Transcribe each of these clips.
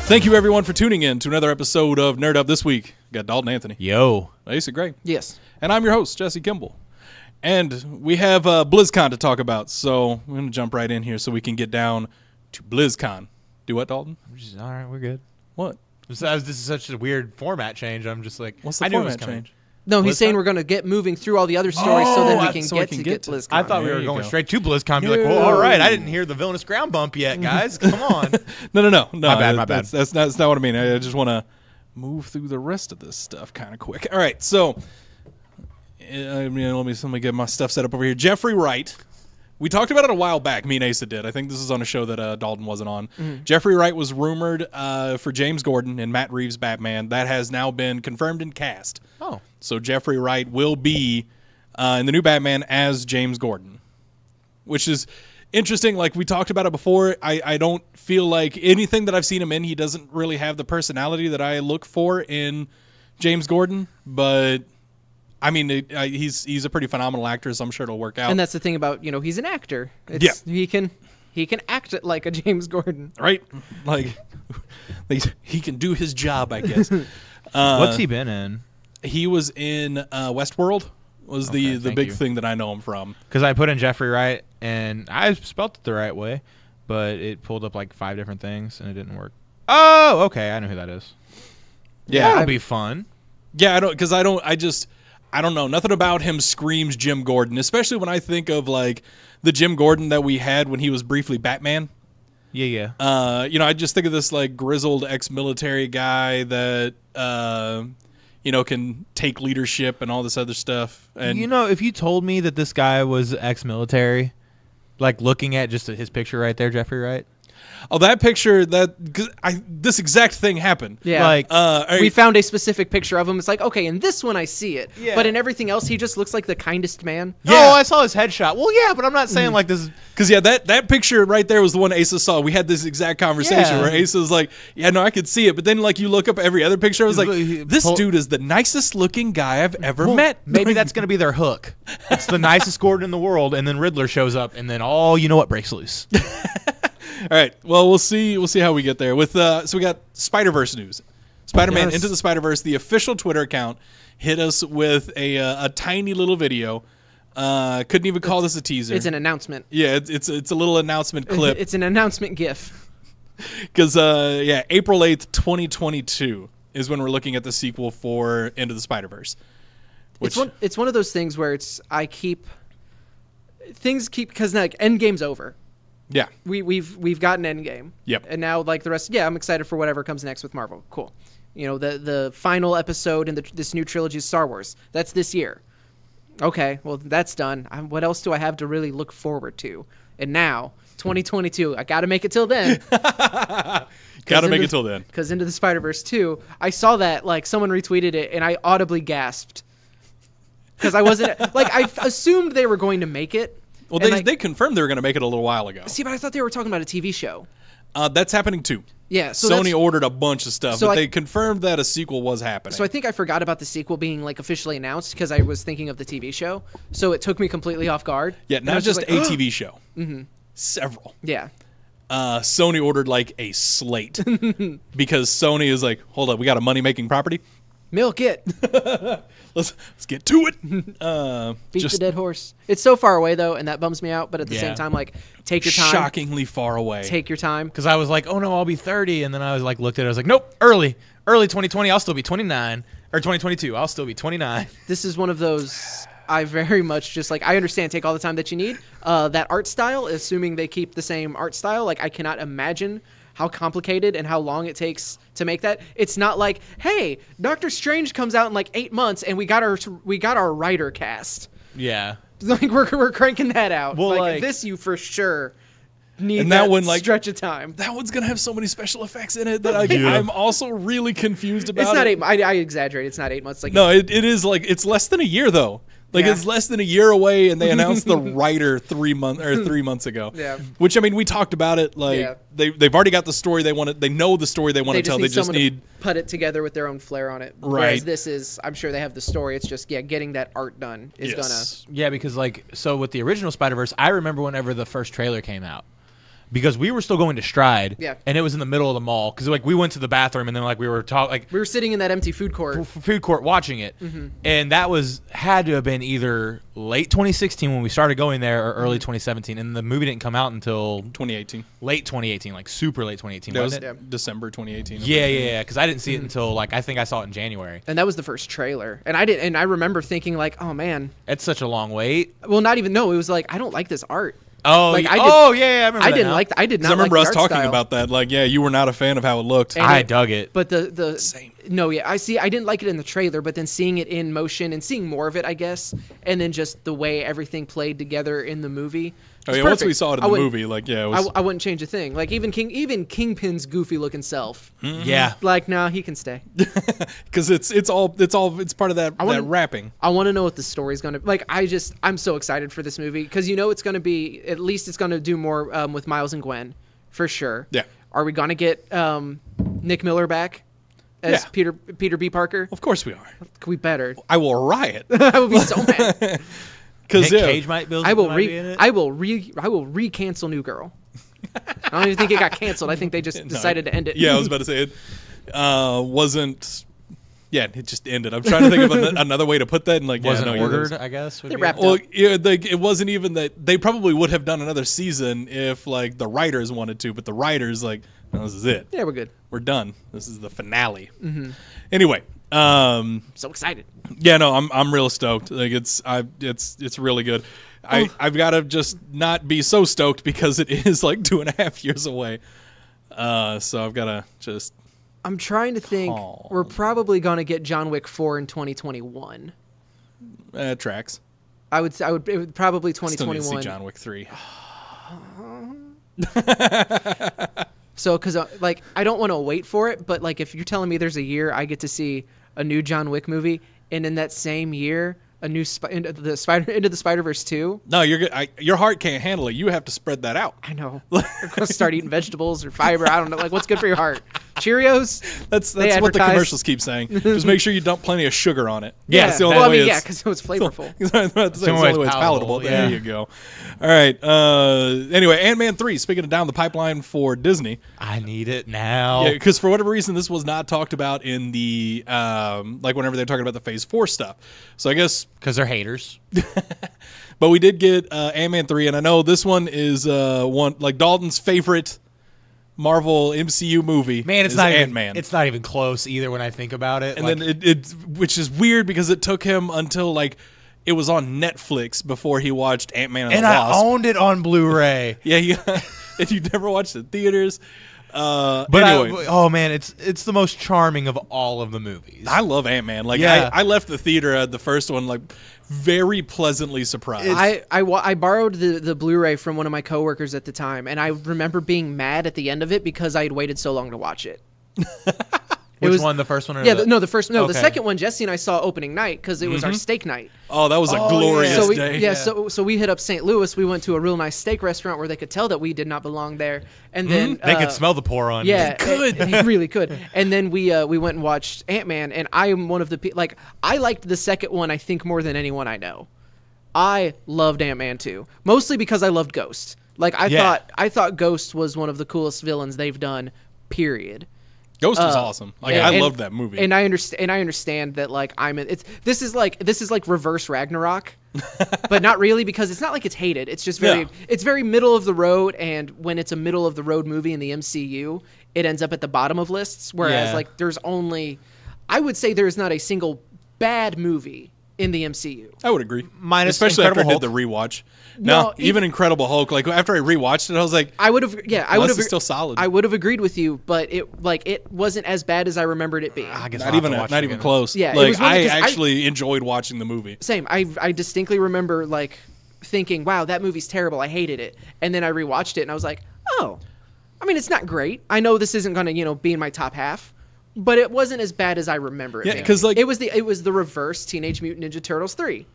Thank you, everyone, for tuning in to another episode of Nerd Up This Week. We got Dalton Anthony. Yo. Asa Gray. Yes. And I'm your host, Jesse Kimball. And we have Blizzcon to talk about, so I'm going to jump right in here so we can get down to Blizzcon. Do what, Dalton? All right, we're good. What? This is such a weird format change. I'm just like, What's the I knew it was format coming. change? No, he's BlizzCon? saying we're going to get moving through all the other stories so then we can get BlizzCon. I thought we There were you going go. straight to BlizzCon. Be like, well, all right, I didn't hear the villainous ground bump yet, guys. Come on. No. My bad. That's not what I mean. I just want to move through the rest of this stuff kind of quick. All right, so let me get my stuff set up over here. Jeffrey Wright. We talked about it a while back. Me and Asa did. I think this is on a show that Dalton wasn't on. Mm-hmm. Jeffrey Wright was rumored for James Gordon and Matt Reeves' Batman. That has now been confirmed and cast. Oh. So Jeffrey Wright will be in the new Batman as James Gordon, which is interesting. Like we talked about it before, I don't feel like anything that I've seen him in, he doesn't really have the personality that I look for in James Gordon, but I mean, he's a pretty phenomenal actor, so I'm sure it'll work out. And that's the thing about, he's an actor. Yeah. He can act it like a James Gordon. Right? Like, he can do his job, I guess. What's he been in? He was in Westworld, was the big thing that I know him from. Because I put in Jeffrey Wright, and I spelled it the right way, but it pulled up like 5 different things, and it didn't work. Oh, okay, I know who that is. Yeah. That'll be fun. Yeah, I don't know. Nothing about him screams Jim Gordon, especially when I think of like the Jim Gordon that we had when he was briefly Batman. Yeah. I just think of this like grizzled ex-military guy that can take leadership and all this other stuff. And if you told me that this guy was ex-military, like looking at just his picture right there, Jeffrey Wright. Oh, that picture, this exact thing happened. Yeah. Like, we found a specific picture of him. It's like, okay, in this one I see it. Yeah. But in everything else, he just looks like the kindest man. Yeah. Oh, I saw his headshot. Well, yeah, but I'm not saying like this. Because, that picture right there was the one Asa saw. We had this exact conversation where Asa was like, yeah, no, I could see it. But then, like, you look up every other picture, I was like, this dude is the nicest looking guy I've ever met. Maybe that's going to be their hook. It's the nicest Gordon in the world, and then Riddler shows up, and then what breaks loose. All right. Well, we'll see how we get there. So we got Spider-Verse news. Spider-Man Into the Spider-Verse, the official Twitter account, hit us with a tiny little video. Couldn't even call this a teaser. It's an announcement. Yeah, it's a little announcement clip. It's an announcement GIF. Because April 8th, 2022 is when we're looking at the sequel for Into the Spider-Verse. It's one of those things where because like Endgame's over. Yeah. We've gotten Endgame. Yep. And now like the rest, I'm excited for whatever comes next with Marvel. Cool. The final episode in this new trilogy is Star Wars. That's this year. Okay, well that's done. What else do I have to really look forward to? And now 2022, I got to make it till then. Got to make it till then. Because Into the Spider-Verse 2, I saw that like someone retweeted it and I audibly gasped. Because I wasn't I assumed they were going to make it. Well, they confirmed they were going to make it a little while ago. See, but I thought they were talking about a TV show. That's happening too. Yeah. So Sony ordered a bunch of stuff, but they confirmed that a sequel was happening. So I think I forgot about the sequel being like officially announced because I was thinking of the TV show. So it took me completely off guard. Yeah, not just a TV show. Mm-hmm. Several. Yeah. Sony ordered like a slate because Sony is like, hold up, we got a money-making property. Milk it. Let's get to it. Beat the dead horse. It's so far away though, and that bums me out. But at the same time, like, take your time. Shockingly far away. Take your time. Because I was like, oh no, I'll be 30, and then I was like, looked at it, I was like, nope, early 2020, I'll still be 29, or 2022, I'll still be 29. This is one of those. I very much just like. I understand. Take all the time that you need. That art style, assuming they keep the same art style. Like I cannot imagine how complicated and how long it takes to make that. It's not like, hey, Doctor Strange comes out in like 8 months and we got our writer cast. Yeah. Like we're cranking that out. Well, like this you for sure need and that one, stretch of time. That one's gonna have so many special effects in it that I'm also really confused about. It's not 8 months. I exaggerate. It's not 8 months. Like no, it is like it's less than a year though. Like it's less than a year away, and they announced the writer 3 months ago. Yeah. Which I mean, we talked about it. Like they've already got the story they want. They know the story they want to tell. They just need to put it together with their own flair on it. Right. Whereas this is, I'm sure they have the story. It's just getting that art done is Yeah, because like so with the original Spider-Verse, I remember whenever the first trailer came out. because we were still going to Stride. Yeah. And it was in the middle of the mall because like we went to the bathroom and then like we were we were sitting in that empty food court. food court watching it, and that had to have been either late 2016 when we started going there or early 2017, and the movie didn't come out until 2018. late 2018, like super late 2018. That was Wasn't it? December 2018. Yeah, because I didn't see it until like I think I saw it in January. And that was the first trailer. And I remember thinking like, oh man. It's such a long wait. Well, not even, no, it was like, I don't like this art. Oh, Like, yeah. I I remember I that didn't now. like, I did not I remember like us the art talking style. about that. Like, yeah, you were not a fan of how it looked. And I dug it. But the Same. no, yeah, I didn't like it in the trailer, but then seeing it in motion and seeing more of it, I guess, and then just the way everything played together in the movie. Oh, was yeah, once we perfect. saw it in I the wouldn't- movie, like, yeah, it was. I wouldn't change a thing. Like even Kingpin's goofy looking self. Yeah. Like, nah, he can stay. Because it's part of that wrapping. I want to know what the story's going to like. I'm so excited for this movie because it's going to be, at least it's going to do more with Miles and Gwen for sure. Yeah. Are we going to get Nick Miller back as Yeah. Peter B. Parker? Of course we are. We better. I will riot. I would be so mad. Because Nick Cage might I will be in it. I will re-cancel New Girl. I don't even think it got canceled. I think they just decided to end it. Yeah, I was about to say it wasn't. Yeah, it just ended. I'm trying to think of another way to put that. And like, Wasn't yeah, no, ordered, I guess. would They be- wrapped Well, up. yeah, it wasn't even that. They probably would have done another season if like the writers wanted to, but the writers like, no, this is it. Yeah, we're good. We're done. This is the finale. Anyway, So excited. yeah, no, I'm real stoked. Like it's really good. I've got to just not be so stoked because it is like 2.5 years away. So I've got to just. I'm trying to think. Oh. We're probably gonna get John Wick 4 in 2021. Tracks. It would probably Still need to 2021. see John Wick 3. So, because like I don't want to wait for it, but like if you're telling me there's a year I get to see a new John Wick movie, and in that same year a new Into the Spider-Verse 2. No, you're good. Your heart can't handle it. You have to spread that out. I know. We're gonna start eating vegetables or fiber. I don't know. Like, what's good for your heart? Cheerios. That's They what the advertise- commercials keep saying. Just make sure you dump plenty of sugar on it. Yeah, That's the only Well, I way mean, yeah, it's- because it was flavorful. It's the only way it's palatable. yeah. There you go. All right. Anyway, Ant-Man 3. Speaking of down the pipeline for Disney. I need it now. Yeah, because for whatever reason, this was not talked about in the like whenever they're talking about the Phase 4 stuff. So I guess, Because they're haters. but we did get Ant-Man 3, and I know this one is one like Dalton's favorite Marvel MCU movie. Man, it's is not Ant-Man. It's not even close either when I think about it. And Like, then it which is weird because it took him until like it was on Netflix before he watched Ant-Man and the I Wasp. owned it on Blu-ray. Yeah, and you never watched it in theaters. But Anyway, oh man, it's the most charming of all of the movies. I love Ant-Man. Like Yeah. I left the theater at the first one like very pleasantly surprised. I borrowed the Blu-ray from one of my coworkers at the time, and I remember being mad at the end of it because I had waited so long to watch it. Which one? The first one? Or Yeah, the, the Okay. second one Jesse and I saw opening night because it was our steak night. Oh, that was a Oh, glorious yeah. So we, day. yeah, so we hit up St. Louis. We went to a real nice steak restaurant where they could tell that we did not belong there, and then They could smell the pour on. Yeah, could. They really could. And then we went and watched Ant-Man, and I am one of the like I liked the second one I think more than anyone I know. I loved Ant-Man 2, mostly because I loved Ghost. Like I thought Ghost was one of the coolest villains they've done. Period. Ghost was awesome. Like I loved that movie. And I understand that like this is like reverse Ragnarok, but not really because it's not like it's hated. It's just it's very middle of the road, and when it's a middle of the road movie in the MCU, it ends up at the bottom of lists. Whereas Yeah. like I would say there is not a single bad movie in the MCU. I would agree. Minus especially after I Incredible did the rewatch. No, No, even Incredible Hulk. Like after I rewatched it, I was like, I would have this is still solid. I would have agreed with you, but it wasn't as bad as I remembered it being. I guess not I'll have even to watch it not even again. close. Yeah, it like was really- I 'cause I- actually enjoyed watching the movie. Same. I distinctly remember like thinking, "Wow, that movie's terrible. I hated it." And then I rewatched it and I was like, "Oh, I mean, it's not great. I know this isn't gonna be in my top half, but it wasn't as bad as I remember it." Yeah, being. 'cause, like- it was the reverse Teenage Mutant Ninja Turtles 3.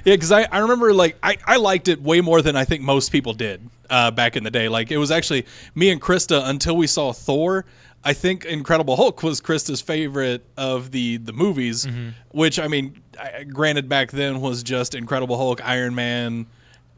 Yeah, because I remember like I liked it way more than I think most people did back in the day. Like it was actually me and Krista until we saw Thor. I think Incredible Hulk was Krista's favorite of the movies, which I mean, granted back then was just Incredible Hulk, Iron Man,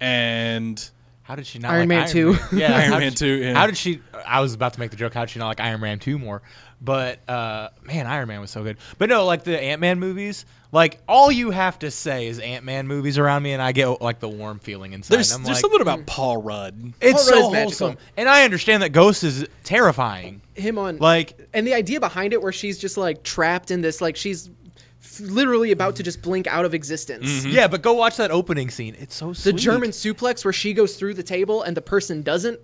and How did she not Iron like Man 2. Yeah, Iron how Man did 2. Yeah. How did she? I was about to make the joke. How did she not like Iron Man 2 more? But man, Iron Man was so good. But no, like the Ant-Man movies, like all you have to say is Ant-Man movies around me, and I get like the warm feeling inside. There's I'm there's like, something about Paul Rudd. it's Paul Rudd's so magical. wholesome, and I understand that Ghost is terrifying. Him on Like, and the idea behind it, where she's just like trapped in this, like she's literally about to just blink out of existence. Mhm. yeah, but go watch that opening scene. It's so The sweet. German suplex where she goes through the table and the person doesn't.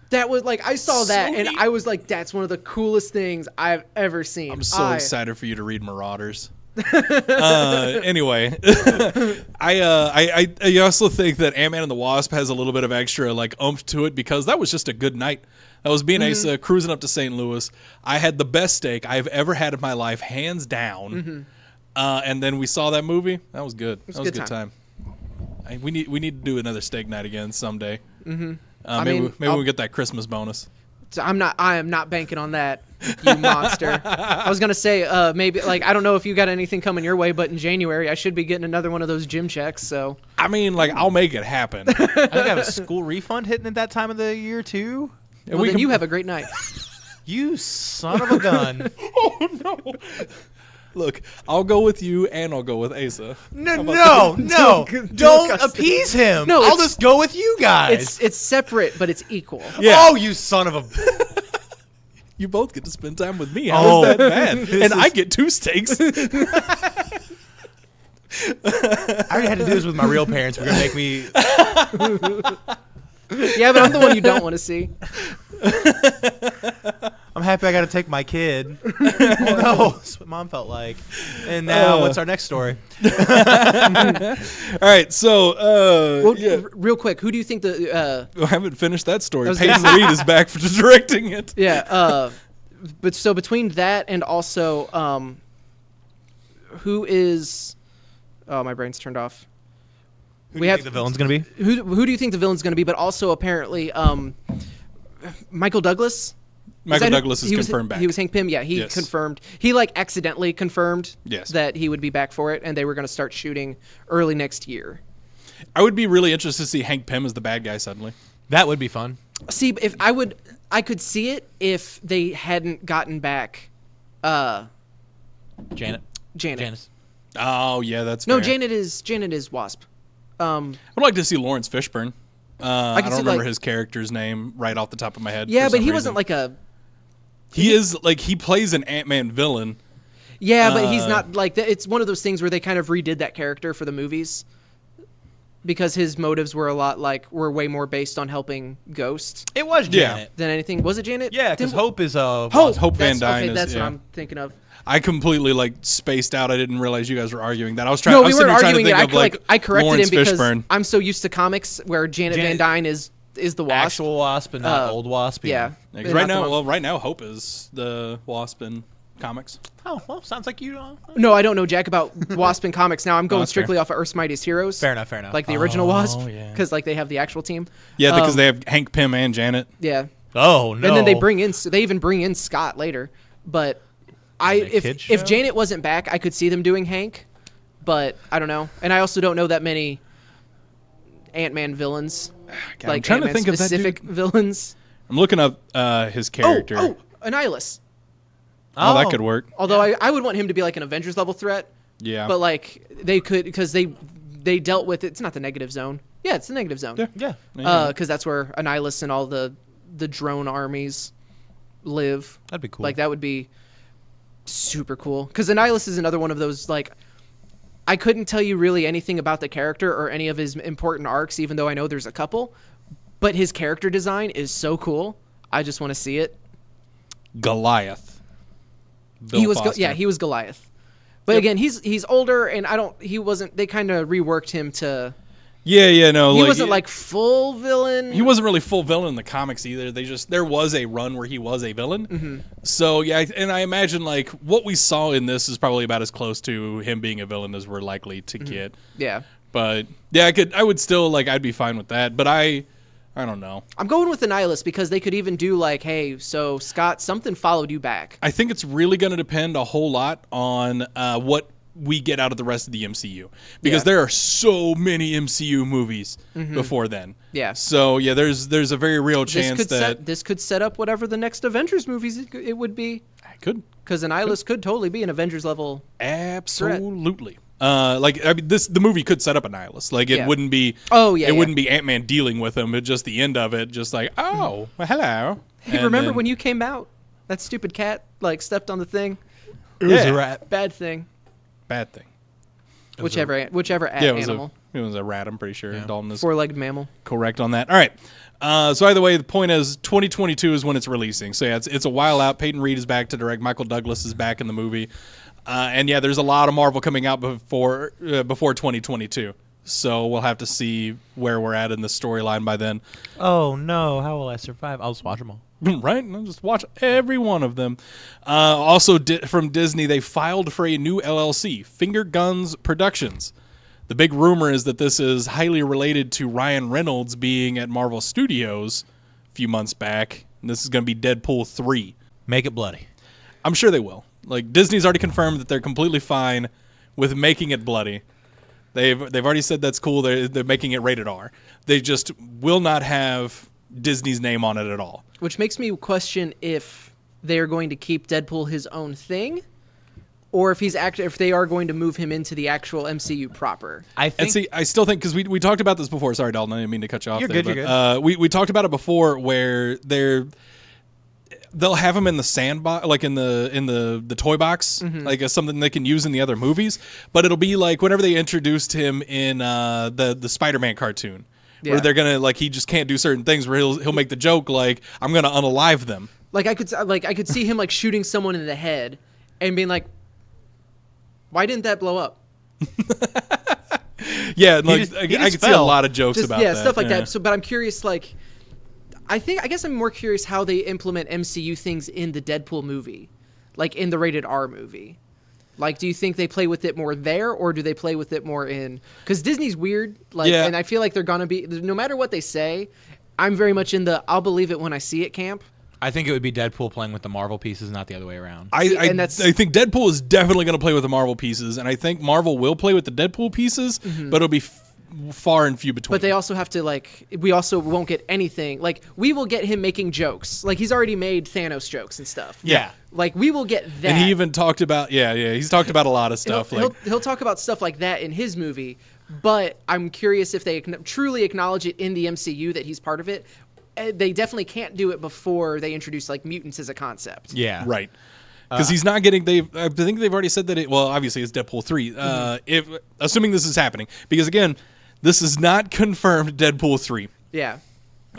That was like, I saw that and Sweet. I was like, that's one of the coolest things I've ever seen. I'm so excited for you to read Marauders. excited. Anyway, I also think that Ant-Man and the Wasp has a little bit of extra like oomph to it because that was just a good night. That was me and Asa cruising up to St. Louis. I had the best steak I've ever had in my life, hands down. And then we saw that movie. That was good. That was a good time. We need to do another steak night again someday. Maybe we'll get that Christmas bonus. So I am not banking on that, you monster. I was gonna say maybe like I don't know if you got anything coming your way, but in January I should be getting another one of those gym checks. So I mean, like I'll make it happen. I think I have a school refund hitting at that time of the year too. well, then you have a great night. You son of a gun! Oh no! Look, I'll go with you, and I'll go with Asa. No, Don't don't appease him. No, I'll it's- just go with you guys. It's separate, but it's equal. Yeah. Oh, you son of a! You both get to spend time with me. How Oh. is that bad? And I get 2 steaks. I already had to do this with my real parents. We're gonna make me. Yeah, but I'm the one you don't want to see. I'm happy I got to take my kid. Oh no, that's what Mom felt like. And now, what's our next story? All right, so Well, yeah. real quick, who do you think the I haven't finished that story. I was Peyton gonna Reed is back for directing it. but so between that and also who is my brain's turned off. Who do you think the villain's gonna be? Who do you think the villain's going to be? But also apparently Michael Douglas. Michael Douglas is he was- confirmed back. He was Hank Pym. Yeah, he Yes. confirmed. He like accidentally confirmed Yes. that he would be back for it, and they were going to start shooting early next year. I would be really interested to see Hank Pym as the bad guy suddenly. That would be fun. See, if I could see it if they hadn't gotten back Janet. Janet. Oh yeah, that's No, fair. Janet is Wasp. I would like to see Lawrence Fishburne. I can don't see, remember like- his character's name right off the top of my head. Yeah, for but some he reason. wasn't like a. He is like he plays an Ant-Man villain. Yeah, but he's not like that. It's one of those things where they kind of redid that character for the movies because his motives were were way more based on helping Ghost It was Yeah. Janet. than anything. Was it Janet? Yeah, because Then- Hope is Hope Van That's- Dyne okay, is. that's yeah. what I'm thinking of. I completely like spaced out. I didn't realize you guys were arguing that. I was trying. No, I we was weren't sitting here arguing it. trying to think of, I corrected Lawrence him because Fishburne. I'm so used to comics where Janet Van Dyne is the Wasp. actual Wasp and not old Wasp. Yeah. Yeah, 'cause Not right the now, one- right now, Hope is the Wasp in comics. Oh well, sounds like you. No, I don't know jack about Wasp in comics now. I'm going that's strictly off of Earth's Mightiest Heroes. Fair enough. Fair enough. Like the original Wasp, yeah. because like they have the actual team. Yeah, because Um, they have Hank Pym and Janet. Yeah, oh no. and then they even bring in Scott later. But a kid if show? Janet wasn't back, I could see them doing Hank. But I don't know, and I also don't know that many Ant-Man villains, God, like I'm trying to Ant-Man think of that specific dude. villains. I'm looking up his character. Oh, Annihilus. Oh, that could work. Although I would want him to be like an Avengers level threat. Yeah. But like they could because they dealt with it. It's not the negative zone. Yeah, it's the negative zone. Yeah. Yeah. Because that's where Annihilus and all the drone armies live. That'd be cool. Like that would be super cool. Because Annihilus is another one of those like I couldn't tell you really anything about the character or any of his important arcs, even though I know there's a couple. But his character design is so cool. I just want to see it. Goliath. Bill He was Foster. he was Goliath. But Yep. again, he's older, and he wasn't. They kind of reworked him to. Yeah, no. He wasn't like full villain. He wasn't really full villain in the comics either. There was a run where he was a villain. Mm-hmm. So yeah, and I imagine like what we saw in this is probably about as close to him being a villain as we're likely to get. Yeah. But yeah, I would still like I'd be fine with that. But I don't know. I'm going with Annihilus because they could even do like, hey, so Scott, something followed you back. I think it's really going to depend a whole lot on what we get out of the rest of the MCU, because Yeah. there are so many MCU movies before then. Yeah. So yeah, there's a very real chance This could set up whatever the next Avengers movies it would be. could Because Annihilus could totally be an Avengers level. absolutely. The movie could set up Annihilus. Like it Yeah. wouldn't be. Oh, yeah, It yeah. wouldn't be Ant-Man dealing with him. It just the end of it, just like well, hello. Hey, remember when you came out? That stupid cat stepped on the thing. It was Yeah. a rat. Bad thing. Bad thing. Whichever Yeah, animal. it was a rat. I'm pretty sure. Yeah. Dalton is Four-legged mammal. correct on that. All right. So either way, the point is 2022 is when it's releasing. So yeah, it's a while out. Peyton Reed is back to direct. Michael Douglas is back in the movie. And yeah, there's a lot of Marvel coming out before 2022. So we'll have to see where we're at in the storyline by then. Oh no, how will I survive? I'll just watch them all. Right? I'll just watch every one of them. Also, from Disney, they filed for a new LLC, Finger Guns Productions. The big rumor is that this is highly related to Ryan Reynolds being at Marvel Studios a few months back. And this is going to be Deadpool 3. Make it bloody. I'm sure they will. Like, Disney's already confirmed that they're completely fine with making it bloody. They've already said that's cool. They're making it rated R. They just will not have Disney's name on it at all. Which makes me question if they are going to keep Deadpool his own thing, or if if they are going to move him into the actual MCU proper. I think. And see, I still think, because we talked about this before. Sorry, Dalton, I didn't mean to cut you off. You're there, good, you're but, we talked about it before, where they'll have him in the sandbox, like in the toy box, like as something they can use in the other movies. But it'll be like whenever they introduced him in the Spider-Man cartoon, where Yeah. they're gonna he just can't do certain things. Where he'll make the joke like, "I'm gonna unalive them." I could see him shooting someone in the head and being like, "Why didn't that blow up?" Yeah, He just I could see a fell. lot of jokes about that. Stuff like that. So, but I'm curious, I guess I'm more curious how they implement MCU things in the Deadpool movie, like in the rated R movie. Like, do you think they play with it more there, or do they play with it more in? Because Disney's weird, Yeah. and I feel like they're gonna be. No matter what they say, I'm very much in the "I'll believe it when I see it" camp. I think it would be Deadpool playing with the Marvel pieces, not the other way around. I think Deadpool is definitely going to play with the Marvel pieces, and I think Marvel will play with the Deadpool pieces, but it'll be far and few between. But they also have to we also won't get anything. We will get him making jokes. He's already made Thanos jokes and stuff. Yeah. We will get that. And he even talked about he's talked about a lot of stuff. He'll talk about stuff like that in his movie, but I'm curious if they truly acknowledge it in the MCU that he's part of it. They definitely can't do it before they introduce mutants as a concept. Yeah. Right. Because he's not getting. I think they've already said that it. Well, obviously it's Deadpool 3. If assuming this is happening, because again, this is not confirmed Deadpool 3. Yeah.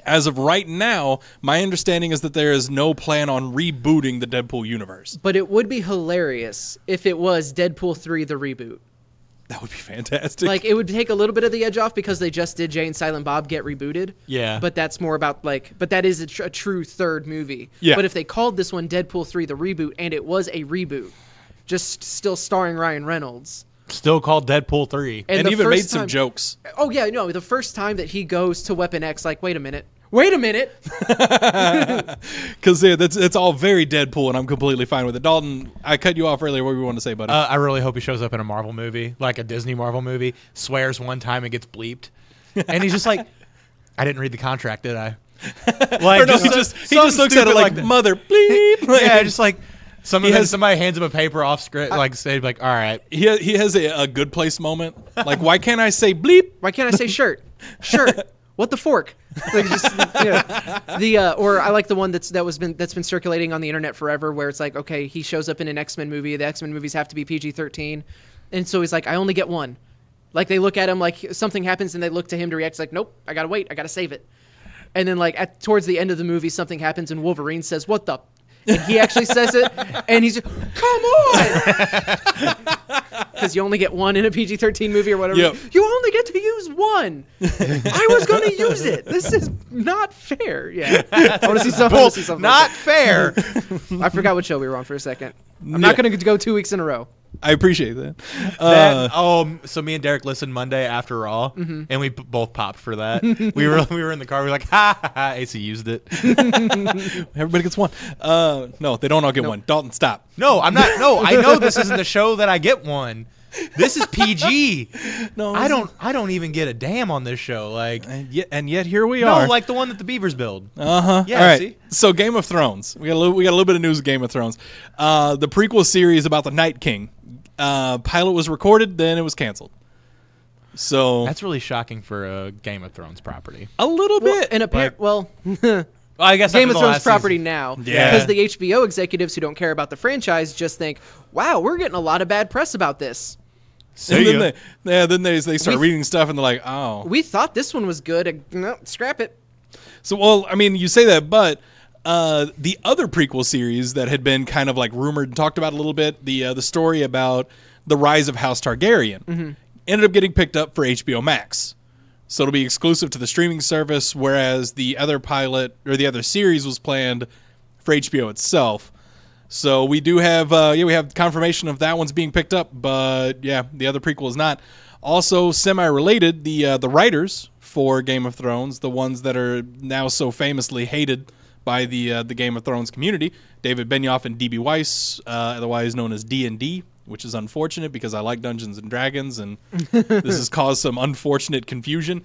As of right now, my understanding is that there is no plan on rebooting the Deadpool universe. But it would be hilarious if it was Deadpool 3 the reboot. That would be fantastic. It would take a little bit of the edge off because they just did Jay and Silent Bob get rebooted. Yeah. But that's more about but that is a true third movie. Yeah. But if they called this one Deadpool 3 the reboot, and it was a reboot, just still starring Ryan Reynolds. Still called Deadpool 3. and the even first made some time- jokes. Oh yeah, no, the first time that he goes to Weapon X, wait a minute. Because it's all very Deadpool, and I'm completely fine with it. Dalton, I cut you off earlier. What do you want to say, buddy? I really hope he shows up in a Marvel movie, like a Disney Marvel movie, swears one time and gets bleeped. And he's just like, I didn't read the contract, did I? Or no, he just looks at it like that. mother bleep. Yeah, just like somebody hands him a paper off script, say all right. He has a good place moment. Like, why can't I say bleep? Why can't I say shirt? Shirt. What the fork? Or I like the one that's been circulating on the internet forever, where it's okay, he shows up in an X-Men movie. The X-Men movies have to be PG-13, and so he's like, I only get one. They look at him something happens, and they look to him to react. It's nope, I gotta wait, I gotta save it. And then towards the end of the movie, something happens, and Wolverine says, "What the?" And he actually says it, and he's come on, because you only get one in a PG-13 movie or whatever. Yep. You only get to use one. I was going to use it. This is not fair. Yeah, I want to see something. Not fair. I forgot what show we were on for a second. I'm not going to go 2 weeks in a row. I appreciate that. So me and Derek listened Monday after Raw, and we both popped for that. we were in the car. We were like, ha ha ha! AC used it. Everybody gets one. No, they don't all get one. Dalton, stop. No, I'm not. No, I know this isn't the show that I get one. This is PG. No, I don't even get a damn on this show. Like, and yet here we are. no, like the one that the Beavers build. Yeah. All right. See? So Game of Thrones. We got a little bit of news of Game of Thrones. The prequel series about the Night King. Pilot was recorded, then it was canceled. So That's really shocking for a Game of Thrones property. a little Well, bit. and I guess Game after of the Thrones last property season. now. Yeah. Because the HBO executives who don't care about the franchise just think, wow, we're getting a lot of bad press about this. And then they start reading stuff and they're like, oh. We thought this one was good. No, scrap it. So, well, I mean, you say that, but the other prequel series that had been kind of like rumored and talked about a little bit, the story about the rise of House Targaryen, ended up getting picked up for HBO Max. So it'll be exclusive to the streaming service, whereas the other pilot or the other series was planned for HBO itself. So we do have we have confirmation of that one's being picked up, but yeah, the other prequel is not. Also, semi-related, the writers for Game of Thrones, the ones that are now so famously hated by the Game of Thrones community, David Benioff and D.B. Weiss, otherwise known as D&D, which is unfortunate because I like Dungeons and Dragons, and this has caused some unfortunate confusion.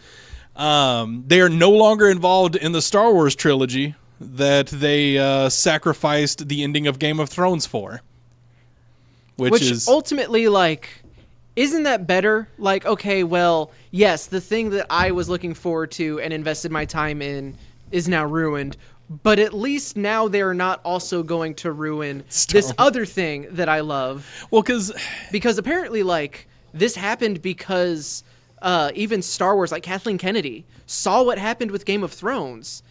They are no longer involved in the Star Wars trilogy that they sacrificed the ending of Game of Thrones for. Which is ultimately, like, isn't that better? Like, okay, well, yes, the thing that I was looking forward to and invested my time in is now ruined. But at least now they're not also going to ruin this other thing that I love. Well, because apparently, like, this happened because even Star Wars, like Kathleen Kennedy, saw what happened with Game of Thrones,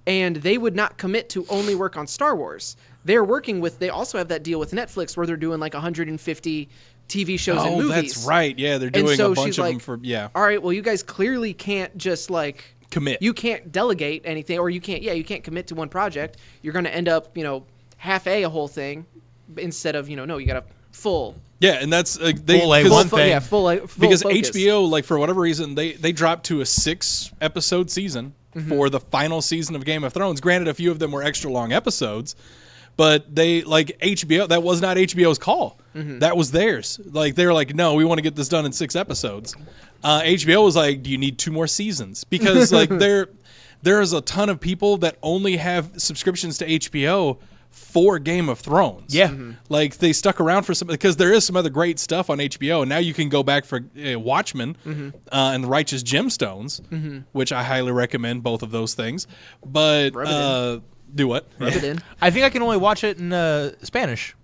and they would not commit to only work on Star Wars. They're working with, they also have that deal with Netflix where they're doing like 150 TV shows and movies. Oh, that's right. Yeah, they're doing a bunch of them for, all right, well, you guys clearly can't just like commit. You can't delegate anything, or you can't commit to one project. You're going to end up, half a whole thing instead of, no, you got a full. Yeah, and that's full thing. Yeah, full because focus. HBO, like, for whatever reason, they dropped to a 6-episode season for the final season of Game of Thrones. Granted, a few of them were extra long episodes, but they, like, HBO, that was not HBO's call. That was theirs. Like, they were like, no, we want to get this done in 6 episodes. HBO was like, do you need 2 more seasons? Because, like, there's a ton of people that only have subscriptions to HBO for Game of Thrones. Yeah. Like, they stuck around for some, because there is some other great stuff on HBO, and now you can go back for Watchmen and The Righteous Gemstones, which I highly recommend, both of those things. But, do what? Rub it in. I think I can only watch it in Spanish.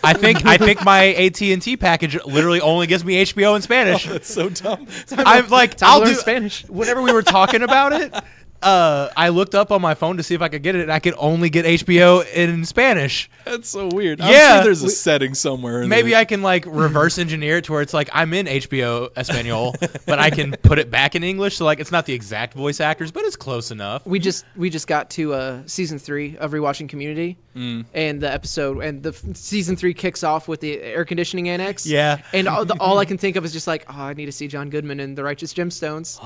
I think my AT&T package literally only gives me HBO in Spanish. Oh, that's so dumb. I'm like, I'll do Spanish. Whenever we were talking about it, I looked up on my phone to see if I could get it, and I could only get HBO in Spanish. That's so weird. I'm Yeah. sure there's a setting somewhere. Maybe I can like reverse engineer it to where it's like I'm in HBO Espanol, but I can put it back in English, so like it's not the exact voice actors, but it's close enough. We just got to season 3 of Rewatching Community, and the episode and the season 3 kicks off with the air conditioning annex. Yeah, and all I can think of is just like, I need to see John Goodman in The Righteous Gemstones,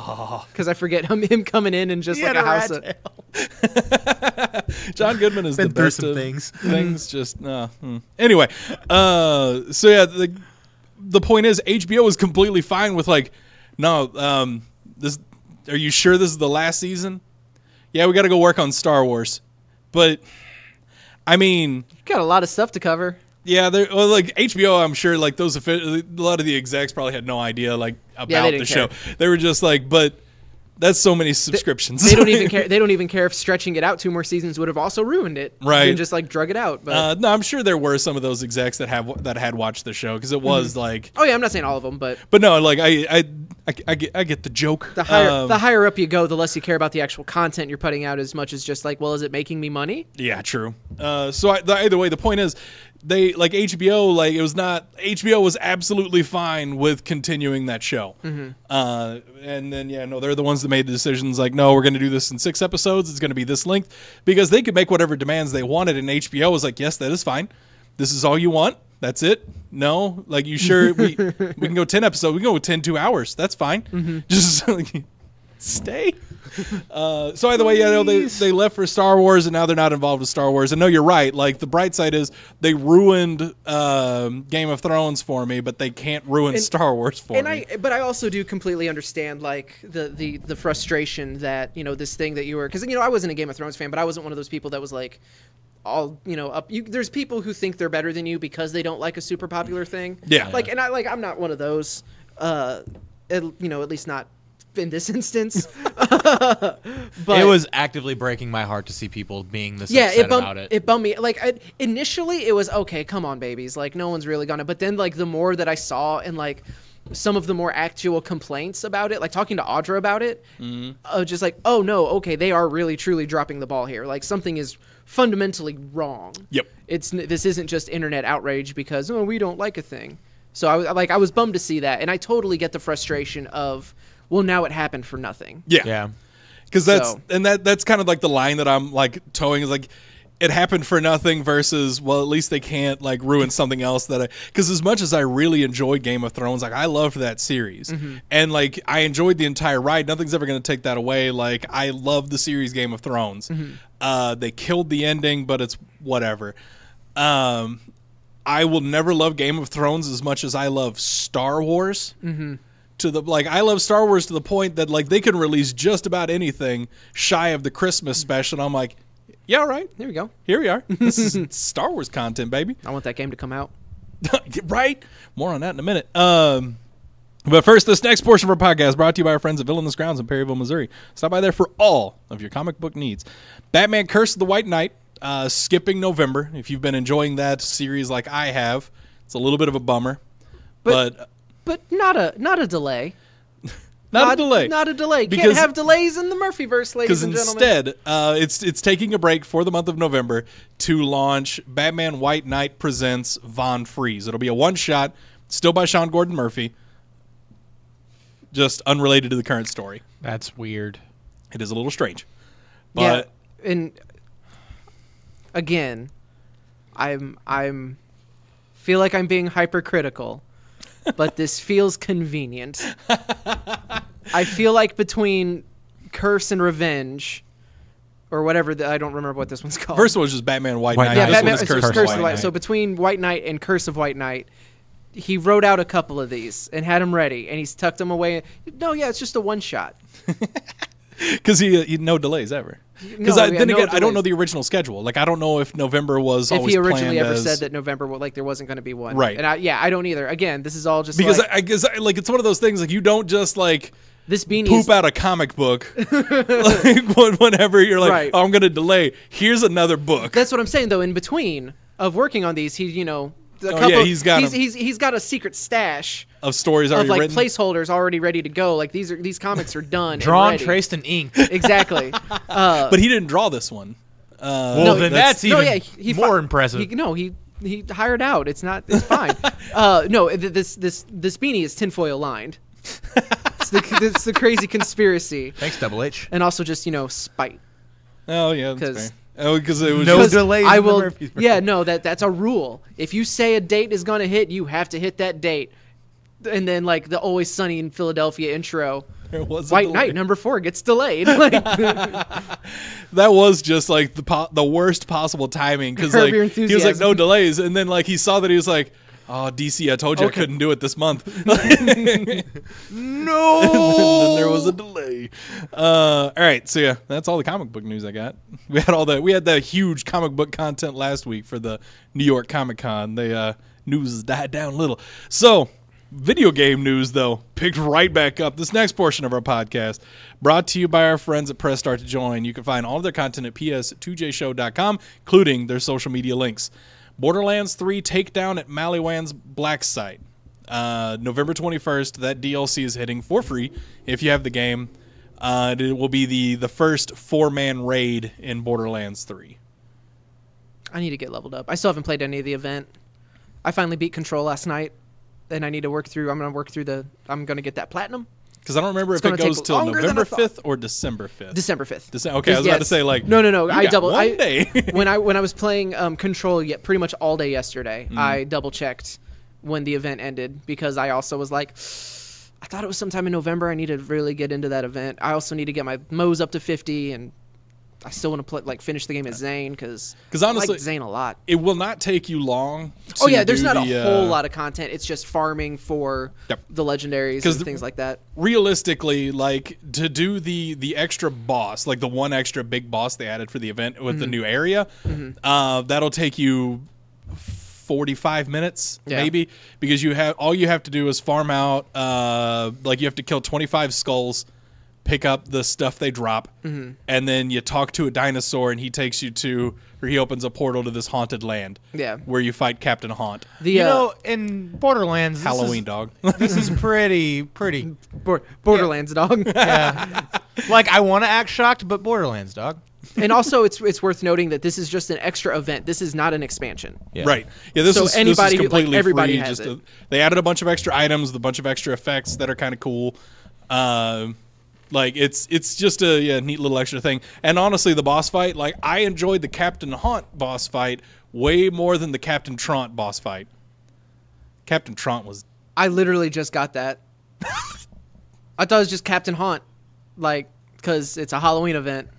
because I forget him coming in and just like a house. John Goodman is Been the through best some of things. Just anyway. So yeah, the point is HBO is completely fine with like, no, this. Are you sure this is the last season? Yeah, we got to go work on Star Wars, but I mean, got a lot of stuff to cover. Yeah, like HBO, I'm sure like a lot of the execs probably had no idea like about the show. They were just like, but that's so many subscriptions. They don't even care. They don't even care if stretching it out 2 more seasons would have also ruined it. Right. And just like drug it out. But no, I'm sure there were some of those execs that had watched the show because it was like. Oh yeah, I'm not saying all of them, but no, like I get the joke. The higher up you go, the less you care about the actual content you're putting out, as much as just like, well, is it making me money? Yeah, true. Either way, the point is, they like HBO. Like it was not HBO was absolutely fine with continuing that show. And then they're the ones that made the decisions. Like, no, we're going to do this in 6 episodes. It's going to be this length because they could make whatever demands they wanted, and HBO was like, yes, that is fine. This is all you want. That's it. No, like you sure we can go 10 episodes. We can go with 10 2 hours. That's fine. Just like, stay. So either way, yeah, they left for Star Wars, and now they're not involved with Star Wars. And no, you're right. Like the bright side is they ruined Game of Thrones for me, but they can't ruin Star Wars for me. But I also do completely understand like the frustration that this thing that you were, because I wasn't a Game of Thrones fan, but I wasn't one of those people that was like all up. There's people who think they're better than you because they don't like a super popular thing. Yeah. Like, and I'm not one of those. At least not in this instance. But it was actively breaking my heart to see people being this upset about it. It bummed me. Like initially, it was okay. Come on, babies. Like no one's really gonna. But then like the more that I saw and like some of the more actual complaints about it, like talking to Audra about it, just like, oh no, okay, they are really truly dropping the ball here. Like something is fundamentally wrong. Yep. This isn't just internet outrage because we don't like a thing. So I was bummed to see that, and I totally get the frustration of, well, now it happened for nothing. Yeah. Because that's kind of like the line that I'm like towing is like, it happened for nothing versus, well, at least they can't like ruin something else because as much as I really enjoyed Game of Thrones, like I loved that series and like I enjoyed the entire ride. Nothing's ever going to take that away. Like I love the series Game of Thrones. They killed the ending, but it's whatever. I will never love Game of Thrones as much as I love Star Wars. I love Star Wars to the point that like they can release just about anything shy of the Christmas special. And I'm like, yeah, all right. There we go. Here we are. This is Star Wars content, baby. I want that game to come out. Right? More on that in a minute. But first, this next portion of our podcast brought to you by our friends at Villainous Grounds in Perryville, Missouri. Stop by there for all of your comic book needs. Batman Curse of the White Knight. Skipping November. If you've been enjoying that series like I have, it's a little bit of a bummer. But not a delay. Not a delay. Not a delay. Can't have delays in the Murphyverse, ladies and gentlemen. Because instead, it's taking a break for the month of November to launch Batman White Knight Presents Von Freeze. It'll be a one-shot, still by Sean Gordon Murphy, just unrelated to the current story. That's weird. It is a little strange. But yeah, and again, I'm feel like I'm being hypercritical, but this feels convenient. I feel like between Curse and Revenge, or whatever, I don't remember what this one's called. First one was just Batman White Knight. Yeah, this Batman, one is Curse of White Knight. So between White Knight and Curse of White Knight, he wrote out a couple of these and had them ready, and he's tucked them away. No, yeah, it's just a one-shot. Because he no delays ever. Because I don't know the original schedule. Like I don't know if November was always planned. If he originally ever said that November, there wasn't going to be one. Right. And I don't either. Again, this is all just because I guess like it's one of those things like you don't just like this beanie poop out a comic book like whenever you're like, right. Oh, I'm going to delay. Here's another book. That's what I'm saying though. In between of working on these, he's got a secret stash of stories already of written. Placeholders already ready to go. Like these comics are done, drawn, and ready. traced, and inked. Exactly. But he didn't draw this one. That's even more impressive. He hired out. It's fine. This beanie is tinfoil lined. It's the crazy conspiracy. Thanks, Double H. And also just spite. Oh yeah, that's fair. Oh, because it was no delays. I will. Yeah, no, that's a rule. If you say a date is gonna hit, you have to hit that date. And then like the Always Sunny in Philadelphia intro, White Knight #4 gets delayed. That was just like the worst possible timing because like he was like no delays, and then like he saw that he was like, oh DC, I told you I couldn't do it this month. No. And then there was a delay. All right, so yeah, that's all the comic book news I got. We had that huge comic book content last week for the New York Comic Con. The news has died down a little. So video game news though picked right back up. This next portion of our podcast brought to you by our friends at Press Start to Join. You can find all of their content at ps2jshow.com, including their social media links. Borderlands 3 Takedown at Maliwan's Black Site. November 21st, that DLC is hitting for free if you have the game. It will be the first 4-man raid in Borderlands 3. I need to get leveled up. I still haven't played any of the event. I finally beat Control last night, and I need to work through. I'm going to get that platinum. Because I don't remember if it goes till November 5th or December 5th. December 5th. Okay, I was about to say like no. I double. One day. when I was playing Control pretty much all day yesterday, I double checked when the event ended because I also was like, I thought it was sometime in November. I need to really get into that event. I also need to get my Mo's up to 50, and I still want to finish the game as Zane because honestly, I like Zane a lot. It will not take you long. Oh yeah, there's not a whole lot of content. It's just farming for Yep. the legendaries and things like that. Realistically, like to do the extra boss, like the one extra big boss they added for the event with the new area, that'll take you 45 minutes maybe, because all you have to do is farm out, like you have to kill 25 skulls, pick up the stuff they drop, and then you talk to a dinosaur and he takes you to, or he opens a portal to this haunted land. Yeah. Where you fight Captain Haunt. You know, in Borderlands, Halloween dog. This is pretty. Borderlands dog. Yeah. Like I want to act shocked, but Borderlands dog. And also, it's worth noting that this is just an extra event. This is not an expansion. Yeah. Right. Yeah. This is completely everybody free. has it. They added a bunch of extra items, a bunch of extra effects that are kind of cool. Like it's just a neat little extra thing. And honestly, the boss fight, like I enjoyed the Captain Haunt boss fight way more than the Captain Trant boss fight. Captain Trant was. I literally just got that. I thought it was just Captain Haunt, like because it's a Halloween event.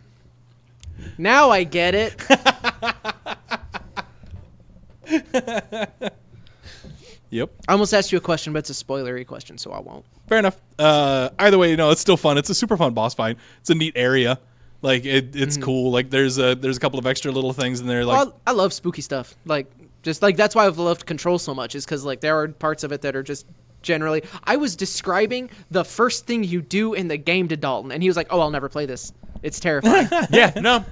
Now I get it. Yep. I almost asked you a question, but it's a spoilery question, so I won't. Fair enough. Either way, it's still fun. It's a super fun boss fight. It's a neat area. Like it's cool. Like there's a couple of extra little things in there. Like well, I love spooky stuff. Like just like that's why I've loved Control so much, is because like there are parts of it that are just generally. I was describing the first thing you do in the game to Dalton, and he was like, "Oh, I'll never play this. It's terrifying." Yeah, no.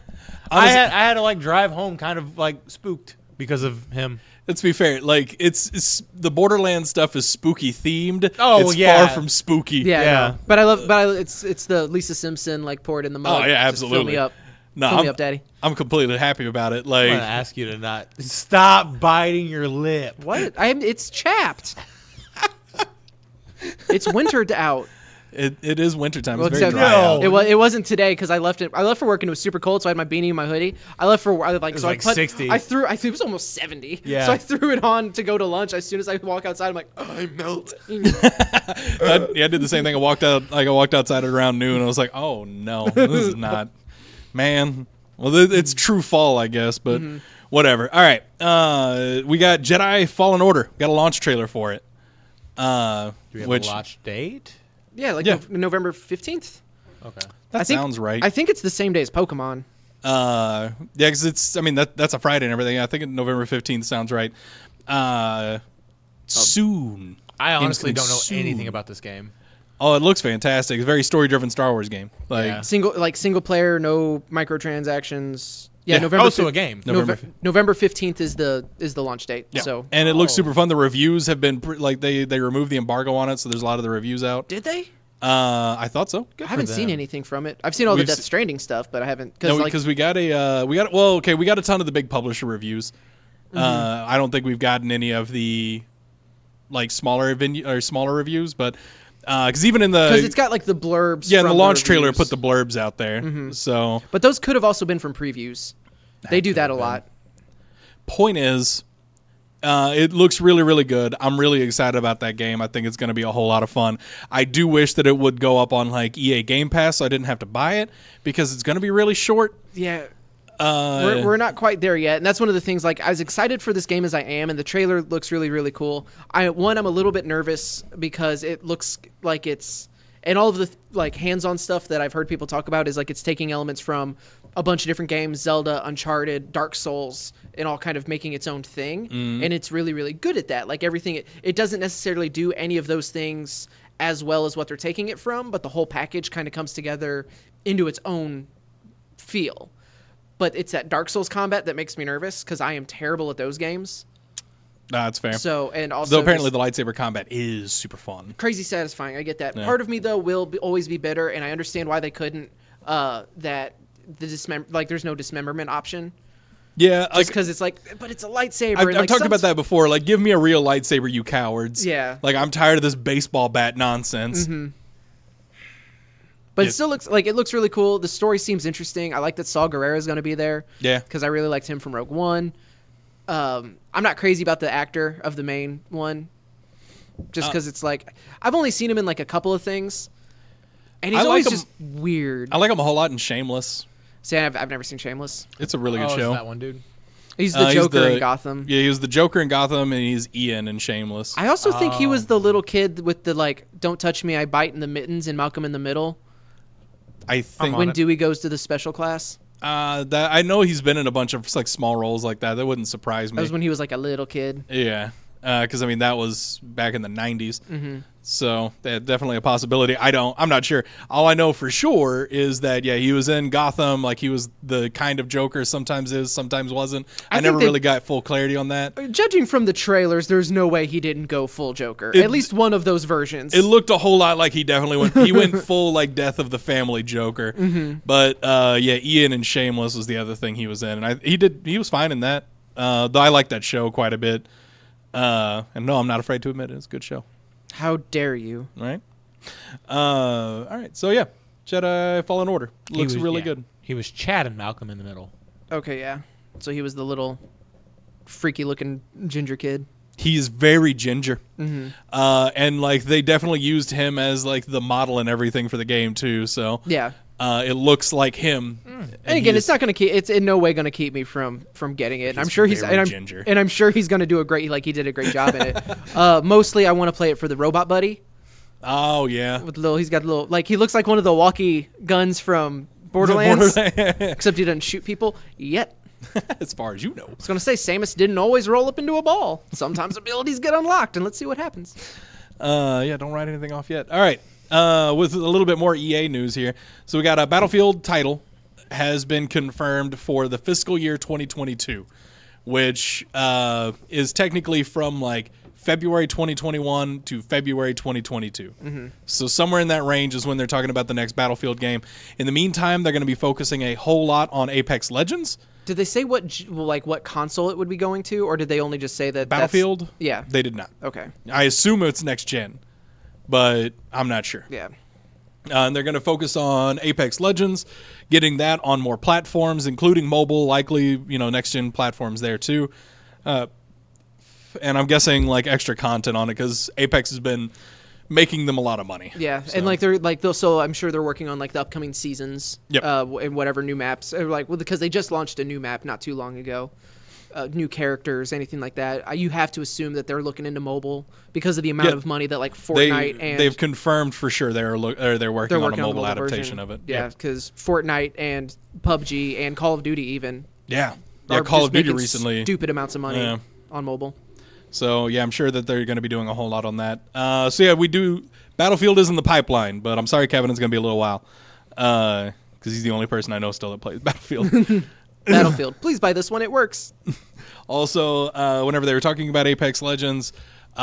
I had to like drive home kind of like spooked because of him. Let's be fair. Like it's the Borderlands stuff is spooky themed. Oh, it's yeah. far from spooky. Yeah, I Yeah. know. But I love. It's the Lisa Simpson like pour it in the mug. Oh, yeah, Just absolutely. Fill me up. No, Fill me up, Daddy. I'm completely happy about it. I'm Like gonna ask you to not stop biting your lip. What? It's chapped. It's wintered out. it is wintertime. Well, It's very except- dry No. out. It wasn't today because I left for work and it was super cold, so I had my beanie and my hoodie. I left for like was so like I put 60. I threw it was almost 70. Yeah. So I threw it on to go to lunch. As soon as I walk outside, I'm like, I'm melting. I did the same thing. I walked outside at around noon. And I was like, oh no, this is not, man. Well, it's true fall, I guess, but whatever. All right, we got Jedi Fallen Order. We got a launch trailer for it. Do we have Which a launch date? Yeah, like Yeah. November 15th. Okay. that sounds right. I think it's the same day as Pokemon. Yeah, because it's. I mean, that's a Friday and everything. I think November 15th sounds right. Soon. I Game's honestly coming don't know soon. anything about this game. Oh, it looks fantastic. It's a very story-driven Star Wars game. Like, Yeah. Single player, no microtransactions. Yeah, Yeah. November. Also a game. November 15th is the launch date. yeah. So And it looks super fun. The reviews have been like they removed the embargo on it, so there's a lot of the reviews out. did they? I thought so. I haven't seen them. anything from it. I've seen all the We've Death se- Stranding stuff, but I haven't No, like because we got a ton of the big publisher reviews. I don't think we've gotten any of the like smaller reviews, but because even in because the it's got like the blurbs. in from the launch trailer, reviews. put the blurbs out there. So But those could have also been from previews. They do that a could've lot. point is, it looks really, really good. I'm really excited about that game. I think it's going to be a whole lot of fun. I do wish that it would go up on like EA Game Pass, so I didn't have to buy it because it's going to be really short. Yeah. We're not quite there yet, and that's one of the things. Like, as excited for this game as I am, and the trailer looks really, really cool. I'm a little bit nervous because it looks like it's, and all of the like hands-on stuff that I've heard people talk about is like it's taking elements from a bunch of different games, Zelda, Uncharted, Dark Souls, and all kind of making its own thing. And it's really, really good at that. Like everything, it doesn't necessarily do any of those things as well as what they're taking it from, but the whole package kind of comes together into its own feel. But it's that Dark Souls combat that makes me nervous because I am terrible at those games. That's fair. So, and also Though apparently this- the lightsaber combat is super fun. crazy satisfying. I get that. Yeah. Part of me though will always be bitter, and I understand why they couldn't. There's no dismemberment option, Yeah, just because it's like, but it's a lightsaber. I've and, like, talked some- about that before. Like, give me a real lightsaber, you cowards. Yeah. Like, I'm tired of this baseball bat nonsense. But Yeah. it still looks really cool. The story seems interesting. I like that Saw Gerrera is going to be there. Yeah. Because I really liked him from Rogue One. I'm not crazy about the actor of the main one. just because it's like I've only seen him in like a couple of things, and he's I like always him- just weird. I like him a whole lot in Shameless. See, I've never seen Shameless. It's a really good Oh, show. is that one dude? He's the He's Joker the- in Gotham. Yeah, he was the Joker in Gotham, and he's Ian in Shameless. I also think he was the little kid with the like "Don't touch me, I bite" in the mittens in Malcolm in the Middle. I think When it. Dewey goes to the special class. that I know he's been in a bunch of like small roles like that. That wouldn't surprise me. That was when he was like a little kid. Yeah, because I mean that was back in the '90s. Mm-hmm. So that's definitely a possibility. I'm not sure. All I know for sure is that he was in Gotham. Like he was the kind of Joker. Sometimes is, sometimes wasn't. I think never they- really got full clarity on that. Judging from the trailers, there's no way he didn't go full Joker. It- At least one of those versions. It looked a whole lot like he definitely went. He went full like Death of the Family Joker. Mm-hmm. But Ian and Shameless was the other thing he was in, and he was fine in that. Though I like that show quite a bit. And no, I'm not afraid to admit it. It's a good show. How dare you? Right. All right. So yeah, Jedi Fallen Order looks really good. He was Chad and Malcolm in the Middle. Okay, yeah. So he was the little freaky-looking ginger kid. He's very ginger. Mm-hmm. And like they definitely used him as like the model and everything for the game too. So Yeah. it looks like him. And again, it's not going to keep. It's in no way going to keep me from getting it. I'm sure he's very ginger. and I'm sure he's going to do a great. Like he did a great job in it. Mostly, I want to play it for the robot buddy. Oh yeah. With he's got a little. Like he looks like one of the walkie guns from Borderlands, except he doesn't shoot people yet. As far as you know. I was going to say Samus didn't always roll up into a ball. Sometimes abilities get unlocked, and let's see what happens. Don't write anything off yet. All right. With a little bit more EA news here. So we got a Battlefield title has been confirmed for the fiscal year 2022, which is technically from like February 2021 to February 2022. Mm-hmm. So somewhere in that range is when they're talking about the next Battlefield game. In the meantime, they're going to be focusing a whole lot on Apex Legends. Did they say what console it would be going to, or did they only just say that Battlefield? Yeah. They did not. Okay. I assume it's next gen, but I'm not sure. Yeah. And they're going to focus on Apex Legends, getting that on more platforms, including mobile, likely, next-gen platforms there too. And I'm guessing like extra content on it because Apex has been making them a lot of money. Yeah, So- and like they're like so I'm sure they're working on like the upcoming seasons. Yep. And whatever new maps, because they just launched a new map not too long ago. New characters, anything like that. You have to assume that they're looking into mobile because of the amount of money that like Fortnite and they've confirmed for sure they're working on a mobile adaptation version. of it. Yeah, because Fortnite and PUBG and Call of Duty even. Yeah. are Call just of Duty making recently. Stupid amounts of money Yeah. on mobile. So yeah, I'm sure that they're going to be doing a whole lot on that. So yeah, we do. Battlefield is in the pipeline, but I'm sorry, Kevin, it's going to be a little while because he's the only person I know still that plays Battlefield. Battlefield, please buy this one. It works. Also, whenever they were talking about Apex Legends,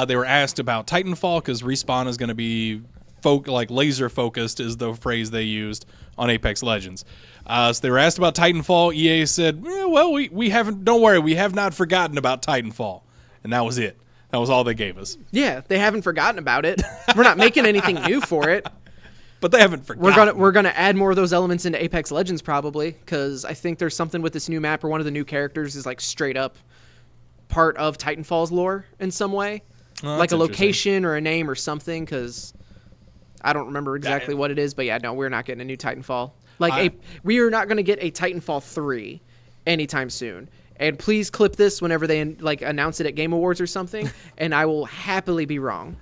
they were asked about Titanfall because Respawn is going to be laser focused is the phrase they used on Apex Legends. So they were asked about Titanfall. EA said, well, we haven't. Don't worry, we have not forgotten about Titanfall, and that was it. That was all they gave us. Yeah, they haven't forgotten about it. We're not making anything new for it. But they haven't forgotten. We're gonna add more of those elements into Apex Legends probably, because I think there's something with this new map, or one of the new characters is like straight up part of Titanfall's lore in some way, Oh, like that's a interesting. location or a name or something. Because I don't remember exactly what it is, but yeah, no, we're not getting a new Titanfall. We are not gonna get a Titanfall 3 anytime soon. And please clip this whenever they announce it at Game Awards or something, and I will happily be wrong.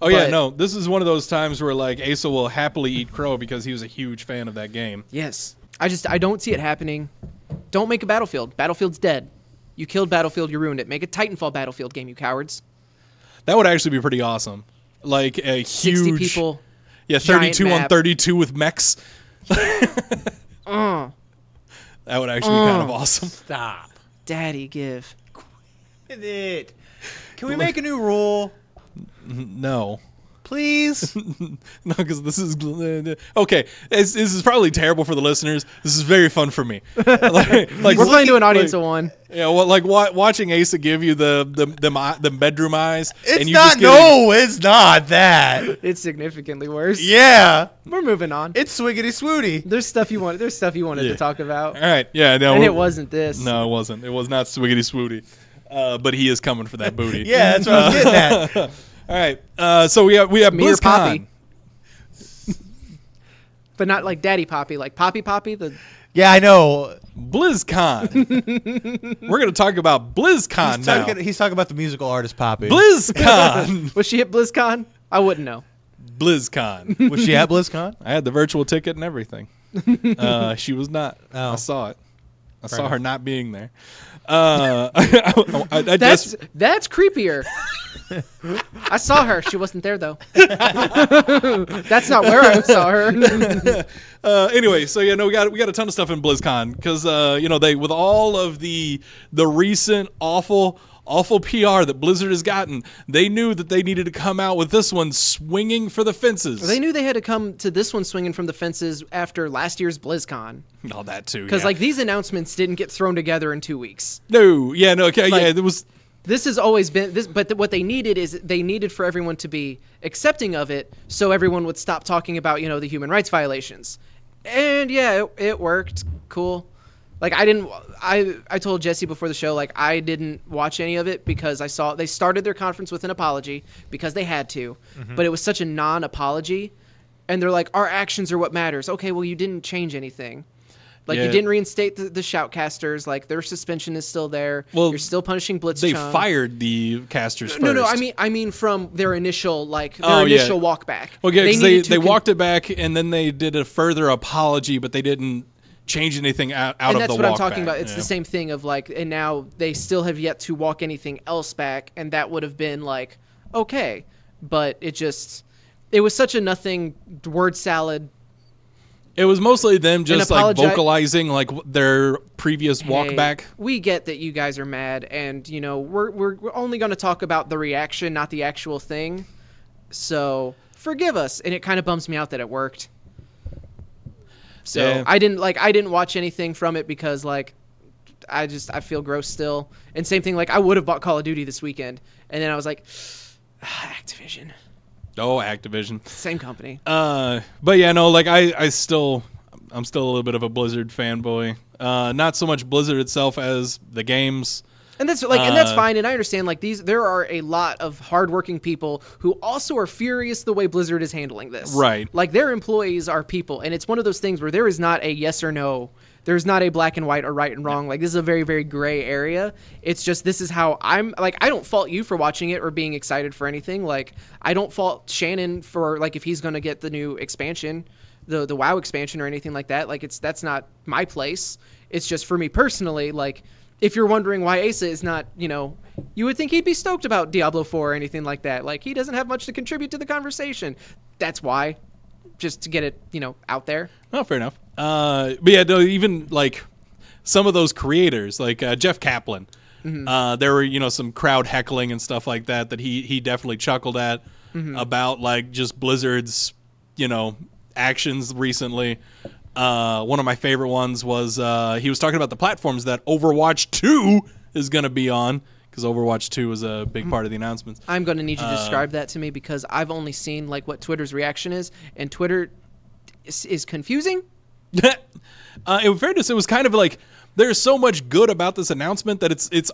Oh yeah, But- no. This is one of those times where like Asa will happily eat crow because he was a huge fan of that game. Yes. I don't see it happening. Don't make a Battlefield. Battlefield's dead. You killed Battlefield, you ruined it. Make a Titanfall Battlefield game, you cowards. That would actually be pretty awesome. Like a 60 huge people. Yeah, giant 32 on map. 32 with mechs. Uh, That would actually be kind of awesome. Stop. Daddy give. It. Can we make a new rule, No. please? No, because this is okay. This is probably terrible for the listeners. This is very fun for me. Like We're playing to an audience of one. Yeah, well, like watching Asa give you the bedroom eyes. It's and you not. just getting, No, it's not that. It's significantly worse. Yeah, We're moving on. it's swiggity swooty. There's stuff you wanted Yeah. to talk about. All right. Yeah. No. And it wasn't this. No, it wasn't. It was not swiggity swooty. But he is coming for that booty. Yeah, that's what I was getting at. All right. So we have Me or BlizzCon. Poppy. But not like Daddy Poppy, like Poppy Poppy. Yeah, I know. BlizzCon. We're going to talk about BlizzCon now. He's talking about the musical artist Poppy. BlizzCon. Was she at BlizzCon? I wouldn't know. BlizzCon. Was she at BlizzCon? I had the virtual ticket and everything. She was not. Oh. I saw it. I saw enough. her not being there. That's creepier. I saw her. She wasn't there though. That's not where I saw her. Anyway, so yeah, no, we got a ton of stuff in BlizzCon because they with all of the recent awful PR that Blizzard has gotten, they knew that they needed to come out with this one swinging for the fences. They knew they had to come to this one swinging from the fences after last year's BlizzCon. All that too, Because yeah. these announcements didn't get thrown together in 2 weeks. Okay, there was. This has always been this, but what they needed is they needed for everyone to be accepting of it, so everyone would stop talking about the human rights violations. And yeah, it worked. Cool. Like I told Jesse before the show, like I didn't watch any of it because I saw they started their conference with an apology because they had to, but it was such a non-apology, and they're like, our actions are what matters. Okay, well you didn't change anything. Like you didn't reinstate the shoutcasters. Like their suspension is still there. Well, you're still punishing Blitzchung. They fired the casters first. No. I mean from their initial initial walk back. Okay, because they walked it back and then they did a further apology, but they didn't change anything out of the walk back. And that's what I'm talking about. It's the same thing of like, and now they still have yet to walk anything else back, and that would have been like okay, but it was such a nothing word salad. It was mostly them just like vocalizing like their previous walk Hey, back. We get that you guys are mad, and we're only going to talk about the reaction, not the actual thing. So forgive us. And it kind of bums me out that it worked. So Yeah. I didn't watch anything from it because like I feel gross still. And same thing, like I would have bought Call of Duty this weekend, and then I was like, Activision. Oh, Activision. Same company. But yeah, no, like I'm still a little bit of a Blizzard fanboy. Not so much Blizzard itself as the games. And that's and that's fine, and I understand like there are a lot of hardworking people who also are furious the way Blizzard is handling this. Right. Like their employees are people, and it's one of those things where there is not a yes or no. There's not a black and white or right and wrong. Like this is a very, very gray area. It's just this is how I'm like I don't fault you for watching it or being excited for anything. Like I don't fault Shannon for like if he's gonna get the new expansion, the WoW expansion or anything like that. Like that's not my place. It's just for me personally, like if you're wondering why Asa is not, you would think he'd be stoked about Diablo 4 or anything like that. Like he doesn't have much to contribute to the conversation. That's why. Just to get it, out there. Oh, fair enough. But yeah, no, even like some of those creators, like Jeff Kaplan, there were some crowd heckling and stuff like that he definitely chuckled at about like just Blizzard's actions recently. One of my favorite ones was he was talking about the platforms that Overwatch 2 is going to be on. Because Overwatch 2 was a big part of the announcements. I'm going to need you to describe that to me because I've only seen like what Twitter's reaction is, and Twitter is confusing. In fairness, it was kind of like there's so much good about this announcement that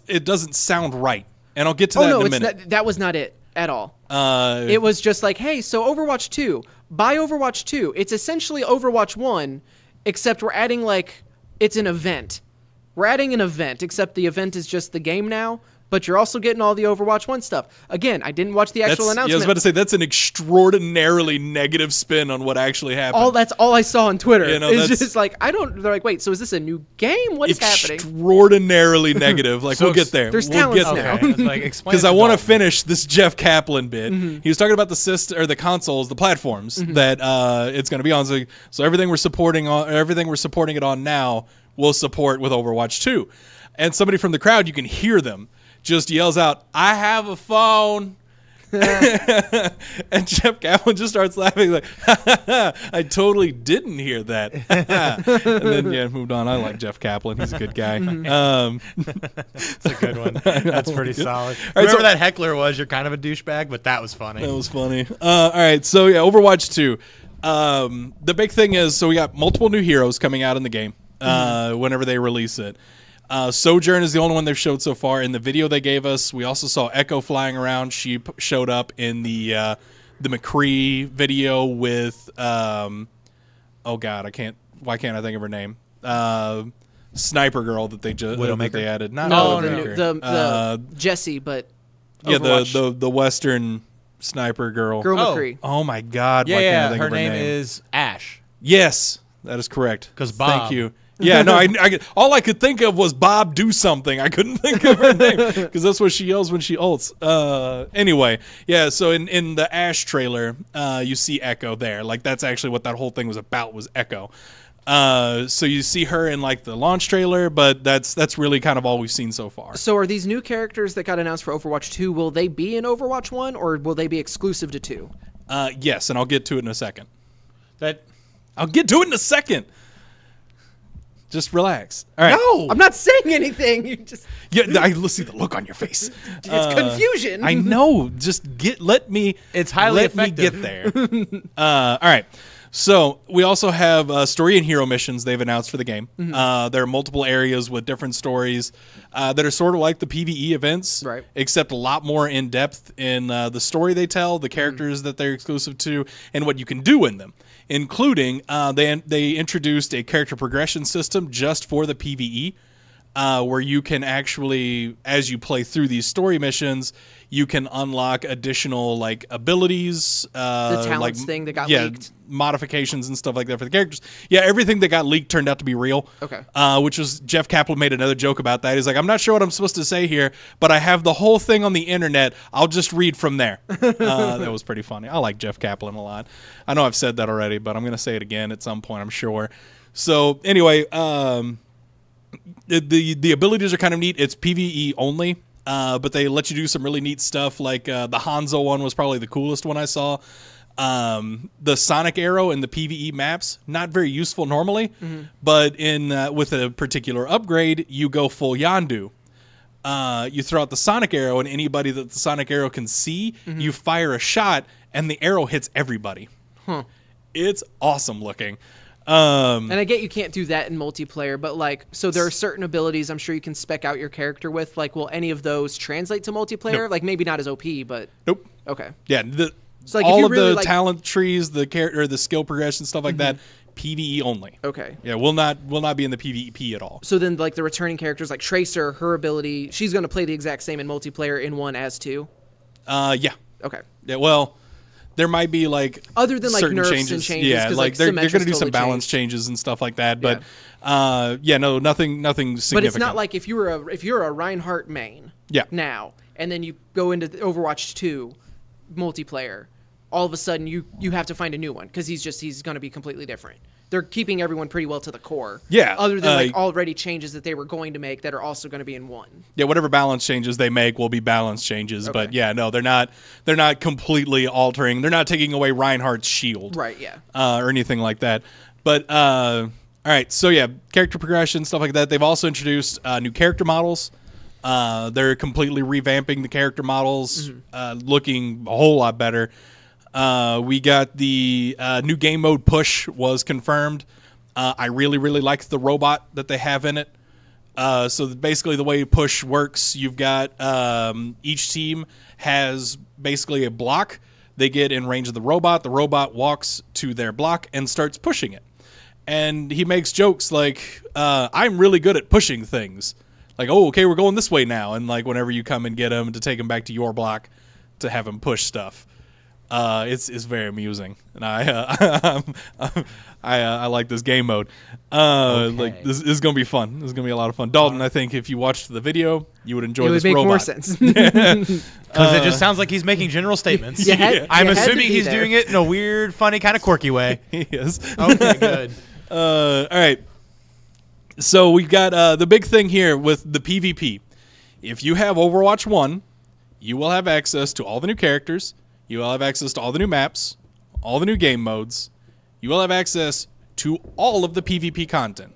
it doesn't sound right, and I'll get to that in a minute. That was not it at all. It was just like, hey, so Overwatch 2, buy Overwatch 2. It's essentially Overwatch 1, except we're adding like it's an event. We're adding an event, except the event is just the game now. But you're also getting all the Overwatch 1 stuff. Again, I didn't watch the actual announcement. Yeah, I was about to say, that's an extraordinarily negative spin on what actually happened. That's all I saw on Twitter. It's that's just like, they're like, wait, so is this a new game? What is happening? Extraordinarily negative. Like, So we'll get there. there's we'll talents get now. there. It's like, explain Because it I to want to Dalton. finish this Jeff Kaplan bit. He was talking about the consoles, the platforms that it's going to be on. So everything we're supporting it on now, we'll support with Overwatch 2. And somebody from the crowd, you can hear them, just yells out, "I have a phone." And Jeff Kaplan just starts laughing like, I totally didn't hear that. And then moved on. I like Jeff Kaplan. He's a good guy. It's a good one. That's pretty solid. right, Whoever so- that heckler was, you're kind of a douchebag, but that was funny. That was funny. All right, so yeah, Overwatch 2. The big thing is, so we got multiple new heroes coming out in the game whenever they release it. Sojourn is the only one they've showed so far. In the video they gave us, we also saw Echo flying around. She showed up in the McCree video with oh god, why can't I think of her name? Sniper girl that they added. Not Widowmaker. The Jesse, but yeah, Overwatch. the Western sniper girl. McCree. Oh my god, why can't I Yeah, think her of her name name? is Ash. Yes, that is correct. 'Cause Bob. Thank you. Yeah, no, all I could think of was Bob do something. I couldn't think of her name because that's what she yells when she ults. Anyway, yeah. So in the Ash trailer, you see Echo there. Like that's actually what that whole thing was about, was Echo. So you see her in like the launch trailer, but that's really kind of all we've seen so far. So are these new characters that got announced for Overwatch 2, will they be in Overwatch 1 or will they be exclusive to 2? Yes, and I'll get to it in a second. That Just relax. All right. no, I'm not saying anything. You just Yeah, I see the look on your face. it's confusion. I know. Just let me. It's highly let effective. me get there. All right. So we also have story and hero missions they've announced for the game. There are multiple areas with different stories that are sort of like the PvE events, Right. except a lot more in depth in the story they tell, the characters that they're exclusive to, and what you can do in them. Including they introduced a character progression system just for the PvE. Where you can actually, as you play through these story missions, you can unlock additional like abilities, the talents like, thing that got yeah, leaked. modifications and stuff like that for the characters. Yeah, everything that got leaked turned out to be real. Okay. Which was Jeff Kaplan made another joke about that. He's like, I'm not sure what I'm supposed to say here, but I have the whole thing on the internet. I'll just read from there. That was pretty funny. I like Jeff Kaplan a lot. I know I've said that already, but I'm gonna say it again at some point, I'm sure. So anyway, the abilities are kind of neat. It's PvE only, but they let you do some really neat stuff. Like the Hanzo one was probably the coolest one I saw. The Sonic Arrow in the PvE maps, not very useful normally, but in with a particular upgrade, you go full Yondu. You throw out the Sonic Arrow, and anybody that the Sonic Arrow can see, you fire a shot, and the arrow hits everybody. Huh. It's awesome looking. And I get you can't do that in multiplayer, but like, so there are certain abilities I'm sure you can spec out your character with. Like, will any of those translate to multiplayer? Nope. Like, maybe not as OP, but Nope. okay. Yeah, So, like, if all you of really the like- talent trees, the character, the skill progression, stuff like that, PvE only. Okay. Yeah, will not be in the PvP at all. So then, like, the returning characters, like Tracer, her ability, she's going to play the exact same in multiplayer in 1 as 2? Yeah. Okay. Yeah, well, there might be like Other than, like, certain nerfs and changes. changes, Yeah, 'cause, like like, they're going to Symmetra's do some totally balance changed. changes and stuff like that, but no, nothing significant. But it's not like if you're a Reinhardt main now, and then you go into the Overwatch 2 multiplayer, all of a sudden you have to find a new one because he's going to be completely different. They're keeping everyone pretty well to the core. Yeah, Other than like already changes that they were going to make that are also going to be in 1. Yeah, whatever balance changes they make will be balance changes. Okay. But yeah, no, they're not completely altering. They're not taking away Reinhardt's shield. Right. Yeah. Or anything like that. But all right, so yeah, character progression, stuff like that. They've also introduced new character models. They're completely revamping the character models, looking a whole lot better. We got the new game mode push was confirmed. I really, really like the robot that they have in it. So basically the way push works, you've got each team has basically a block. They get in range of the robot walks to their block and starts pushing it. And he makes jokes like, I'm really good at pushing things. Like, oh, okay, we're going this way now. And like whenever you come and get him to take him back to your block to have him push stuff. It's very amusing, and I like this game mode. Like this is gonna be fun. This is gonna be a lot of fun. Dalton, I think if you watched the video, you would enjoy this robot. It would make more sense. Because it just sounds like he's making general statements. I'm assuming he's doing it in a weird, funny, kind of quirky way. He is. Okay, good. All right. So we've got the big thing here with the PvP. If you have Overwatch 1, you will have access to all the new characters. You will have access to all the new maps, all the new game modes. You will have access to all of the PvP content.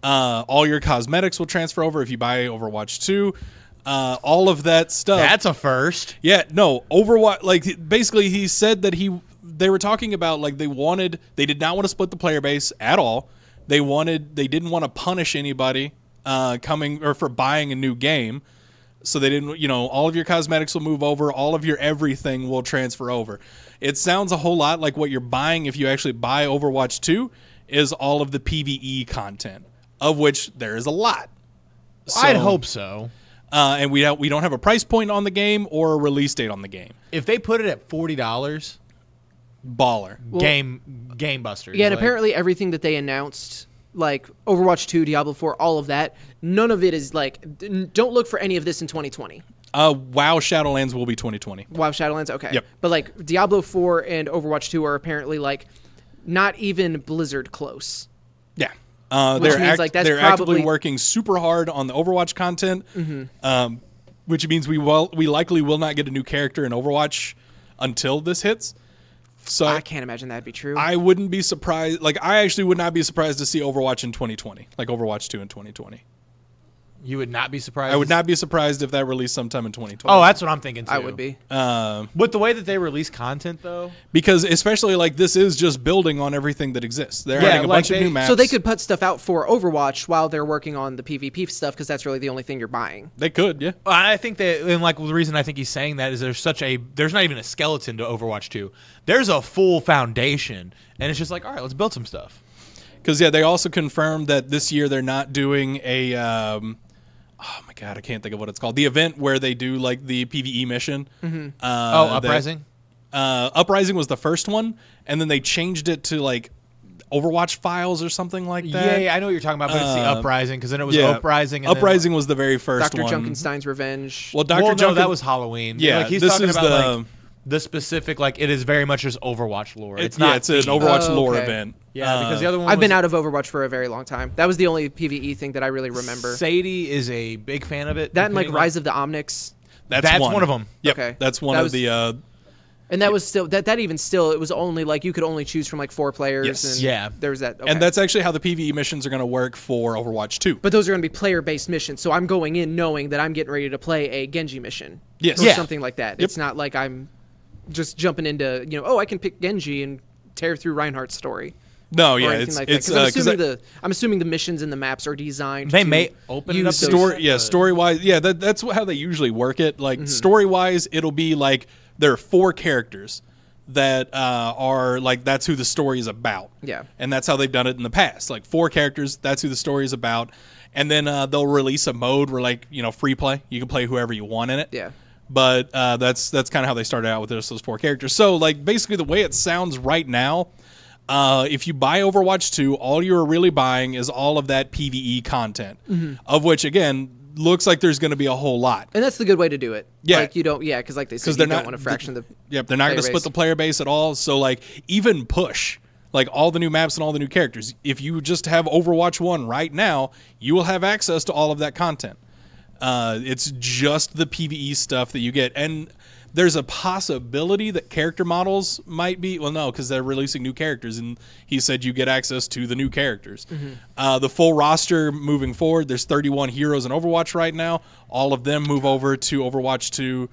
All your cosmetics will transfer over if you buy Overwatch 2. All of that stuff. That's a first. Yeah, no, Overwatch, like, basically he said that they were talking about, like, they did not want to split the player base at all. They didn't want to punish anybody coming or for buying a new game. So they didn't, all of your cosmetics will move over, all of your everything will transfer over. It sounds a whole lot like what you're buying if you actually buy Overwatch 2 is all of the PvE content, of which there is a lot. So, I'd hope so. And we don't have a price point on the game or a release date on the game. If they put it at $40, Baller. game busters. Yeah, and apparently everything that they announced, like Overwatch 2, Diablo 4, all of that, none of it is like, don't look for any of this in 2020. WoW Shadowlands will be 2020. WoW Shadowlands, okay. Yep. But like Diablo 4 and Overwatch 2 are apparently like not even Blizzard close. Yeah. Which means, like, that's they're probably actively working super hard on the Overwatch content, which means we likely will not get a new character in Overwatch until this hits. So I can't imagine that'd be true. I wouldn't be surprised. Like, I actually would not be surprised to see Overwatch in 2020, like Overwatch 2 in 2020. You would not be surprised? I would not be surprised if that released sometime in 2020. Oh, that's what I'm thinking, too. I would be. With the way that they release content, though? Because especially, like, this is just building on everything that exists. They're adding a bunch of new maps. So they could put stuff out for Overwatch while they're working on the PvP stuff, because that's really the only thing you're buying. They could, yeah. I think that, and like the reason I think he's saying that is there's not even a skeleton to Overwatch 2. There's a full foundation, and it's just like, all right, let's build some stuff. Because, yeah, they also confirmed that this year they're not doing a... oh my god, I can't think of what it's called. The event where they do like the PvE mission. Mm-hmm. Uprising? Uprising was the first one, and then they changed it to like Overwatch Files or something like that. Yeah, I know what you're talking about, but it's the Uprising, because then it was yeah, Uprising. And Uprising was the very first Dr. one. Junkenstein's Revenge. Well, Dr. Well, no, Junken, that was Halloween. Yeah, like, he's this talking is about like the specific, like it is very much just Overwatch lore. It's not. It's an themed. Overwatch lore okay. event. Yeah, because the other one. I've been out of Overwatch for a very long time. That was the only PvE thing that I really remember. Sadie is a big fan of it. That and like Rise of the Omnics. That's one of them. Yep, Okay. that's one That of was- the. And that was still that even still it was only like you could only choose from like 4 players. Yes. And Yeah. there was that. Okay. And that's actually how the PvE missions are going to work for Overwatch 2. But those are going to be player-based missions, so I'm going in knowing that I'm getting ready to play a Genji mission. Yes. Or Yeah. something like that. Yep. It's not like I'm just jumping into I can pick Genji and tear through Reinhardt's story. No, Or yeah, anything it's like that. it's 'Cause I'm assuming the missions and the maps are designed. They to may open it up use to those- story wise. Yeah, that's how they usually work it. Like story wise, it'll be like there are 4 characters that are like that's who the story is about. Yeah. And that's how they've done it in the past. Like 4 characters, that's who the story is about. And then they'll release a mode where like free play. You can play whoever you want in it. Yeah. But that's kind of how they started out with those 4 characters. So like basically the way it sounds right now, if you buy Overwatch 2, all you're really buying is all of that PvE content, of which again looks like there's going to be a whole lot. And that's the good way to do it. Yeah. Like you don't, because like they said, you they're don't not- want to fraction the. Yep, they're not going to player split base. the player base at all. So like even push like all the new maps and all the new characters. If you just have Overwatch 1 right now, you will have access to all of that content. It's just the PvE stuff that you get. And there's a possibility that character models might be... Well, no, because they're releasing new characters, and he said you get access to the new characters. The full roster moving forward, there's 31 heroes in Overwatch right now. All of them move over to Overwatch 2.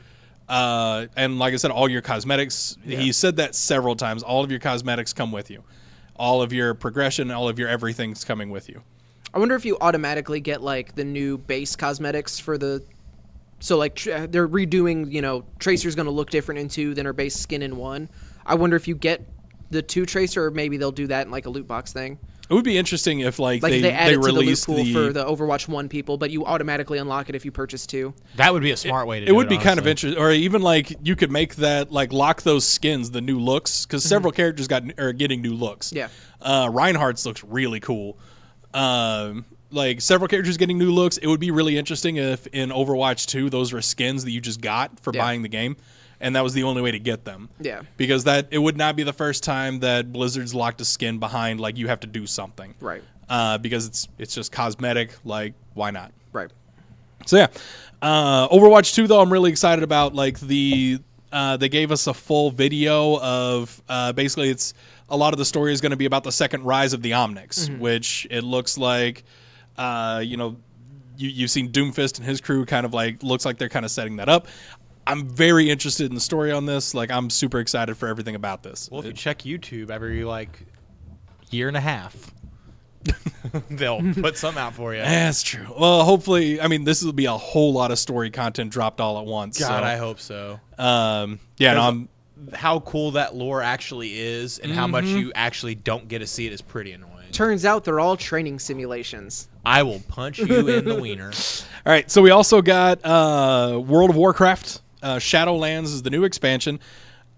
And like I said, all your cosmetics... He said that several times. All of your cosmetics come with you. All of your progression, all of your everything's coming with you. I wonder if you automatically get like the new base cosmetics for the. So like they're redoing, Tracer's going to look different in 2 than her base skin in 1. I wonder if you get the 2 Tracer, or maybe they'll do that in like a loot box thing. It would be interesting if Like they add it to the loot released pool for the Overwatch 1 people, but you automatically unlock it if you purchase 2. That would be a smart way to do It it. would be kind of honestly. interesting, or even like you could make that like lock those skins, the new looks, because several characters are getting new looks. Yeah. Reinhardt's looks really cool. Like several characters getting new looks. It would be really interesting if in Overwatch 2 those were skins that you just got for buying the game, and that was the only way to get them. Yeah. Because it would not be the first time that Blizzard's locked a skin behind like you have to do something. Right. Because it's just cosmetic. Like why not? Right. So yeah, Overwatch 2 though I'm really excited about. Like they gave us a full video of basically it's a lot of the story is going to be about the second rise of the Omnics, which it looks like you've seen Doomfist and his crew kind of like looks like they're kind of setting that up. I'm very interested in the story on this. Like I'm super excited for everything about this. Well, if you check YouTube every like year and a half, They'll put some out for you. That's true. Well, hopefully, I mean, this will be a whole lot of story content dropped all at once. God, so. I hope so. Yeah, no, I'm. How cool that lore actually is and how much you actually don't get to see it is pretty annoying. Turns out they're all training simulations. I will punch you in the wiener. All right, so we also got World of Warcraft. Shadowlands is the new expansion.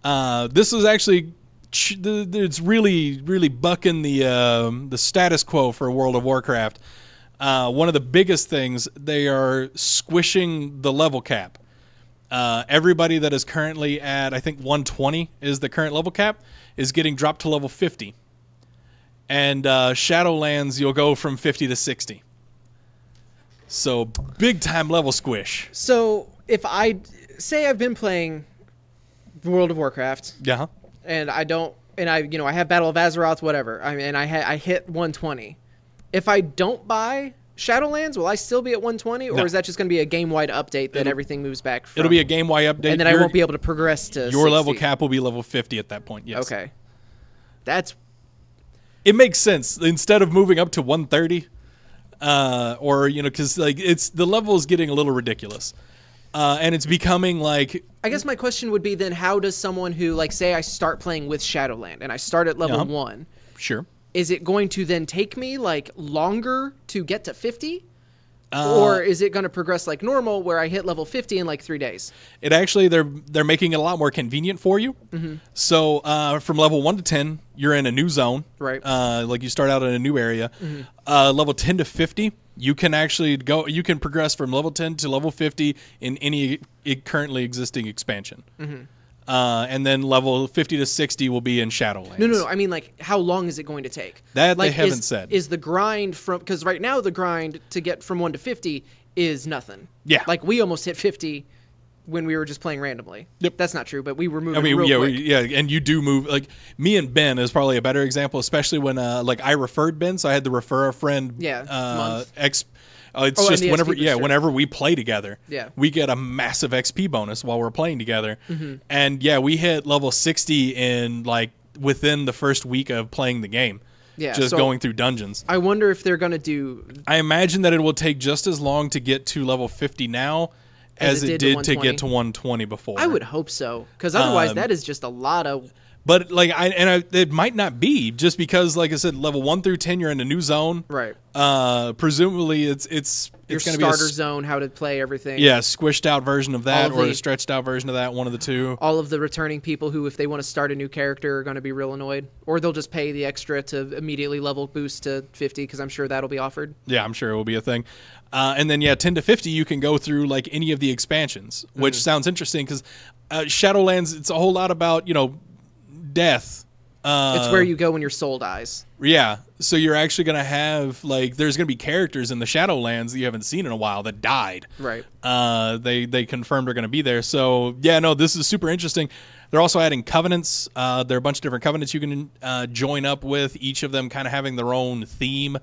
This is actually it's really bucking the status quo for World of Warcraft. One of the biggest things, they are squishing the level cap. Everybody that is currently at, I think 120 is the current level cap, is getting dropped to level 50. And Shadowlands, you'll go from 50 to 60. So big time level squish. So if I say I've been playing World of Warcraft, Yeah. and I have Battle of Azeroth, whatever. I mean, I hit 120. If I don't buy Shadowlands, will I still be at 120, or No. is that just going to be a game-wide update that everything moves back from? It'll be a game-wide update. And then I won't be able to progress to Your 60. level cap will be level 50 at that point, yes. Okay. That's... It makes sense. Instead of moving up to 130, or, because like the level is getting a little ridiculous. And it's becoming like... I guess my question would be then, how does someone who, like, say I start playing with Shadowland, and I start at level 1... Sure. Is it going to then take me, like, longer to get to 50? Or is it going to progress like normal, where I hit level 50 in, like, 3 days? It actually, they're making it a lot more convenient for you. Mm-hmm. So from level 1 to 10, you're in a new zone. Right. Like you start out in a new area. Mm-hmm. Level 10 to 50, you can actually you can progress from level 10 to level 50 in any currently existing expansion. Mm-hmm. And then level 50 to 60 will be in Shadowlands. No. I mean, like, how long is it going to take? That like, they haven't said. Is the grind from... Because right now the grind to get from 1 to 50 is nothing. Yeah. Like, we almost hit 50 when we were just playing randomly. Yep. That's not true, but we were moving I mean, real quick. and you do move. Like, me and Ben is probably a better example, especially when, like, I referred Ben, so I had to refer a friend. Yeah, month. It's and just the whenever, XP booster. whenever we play together, Yeah. we get a massive XP bonus while we're playing together. Mm-hmm. And yeah, we hit level 60 in like within the first week of playing the game. Yeah, just so going through dungeons. I wonder if they're going to do... I imagine that it will take just as long to get to level 50 now as it did to get to 120 before. I would hope so, because otherwise that is just a lot of... But like it might not be, just because, like I said, level 1 through 10 you're in a new zone. Right. Presumably it's Your going to be starter zone, how to play everything. Yeah, squished out version of that, All of or the- a stretched out version of that, one of the two. All of the returning people who, if they want to start a new character, are going to be real annoyed. Or they'll just pay the extra to immediately level boost to 50, because I'm sure that'll be offered. Yeah, I'm sure it will be a thing. And then 10 to 50 you can go through like any of the expansions, which sounds interesting because Shadowlands, it's a whole lot about death. It's where you go when your soul dies. Yeah, so you're actually going to have, like, there's going to be characters in the Shadowlands that you haven't seen in a while that died. Right. They confirmed are going to be there. So, yeah, no, this is super interesting. They're also adding covenants. There are a bunch of different covenants you can join up with, each of them kind of having their own theme.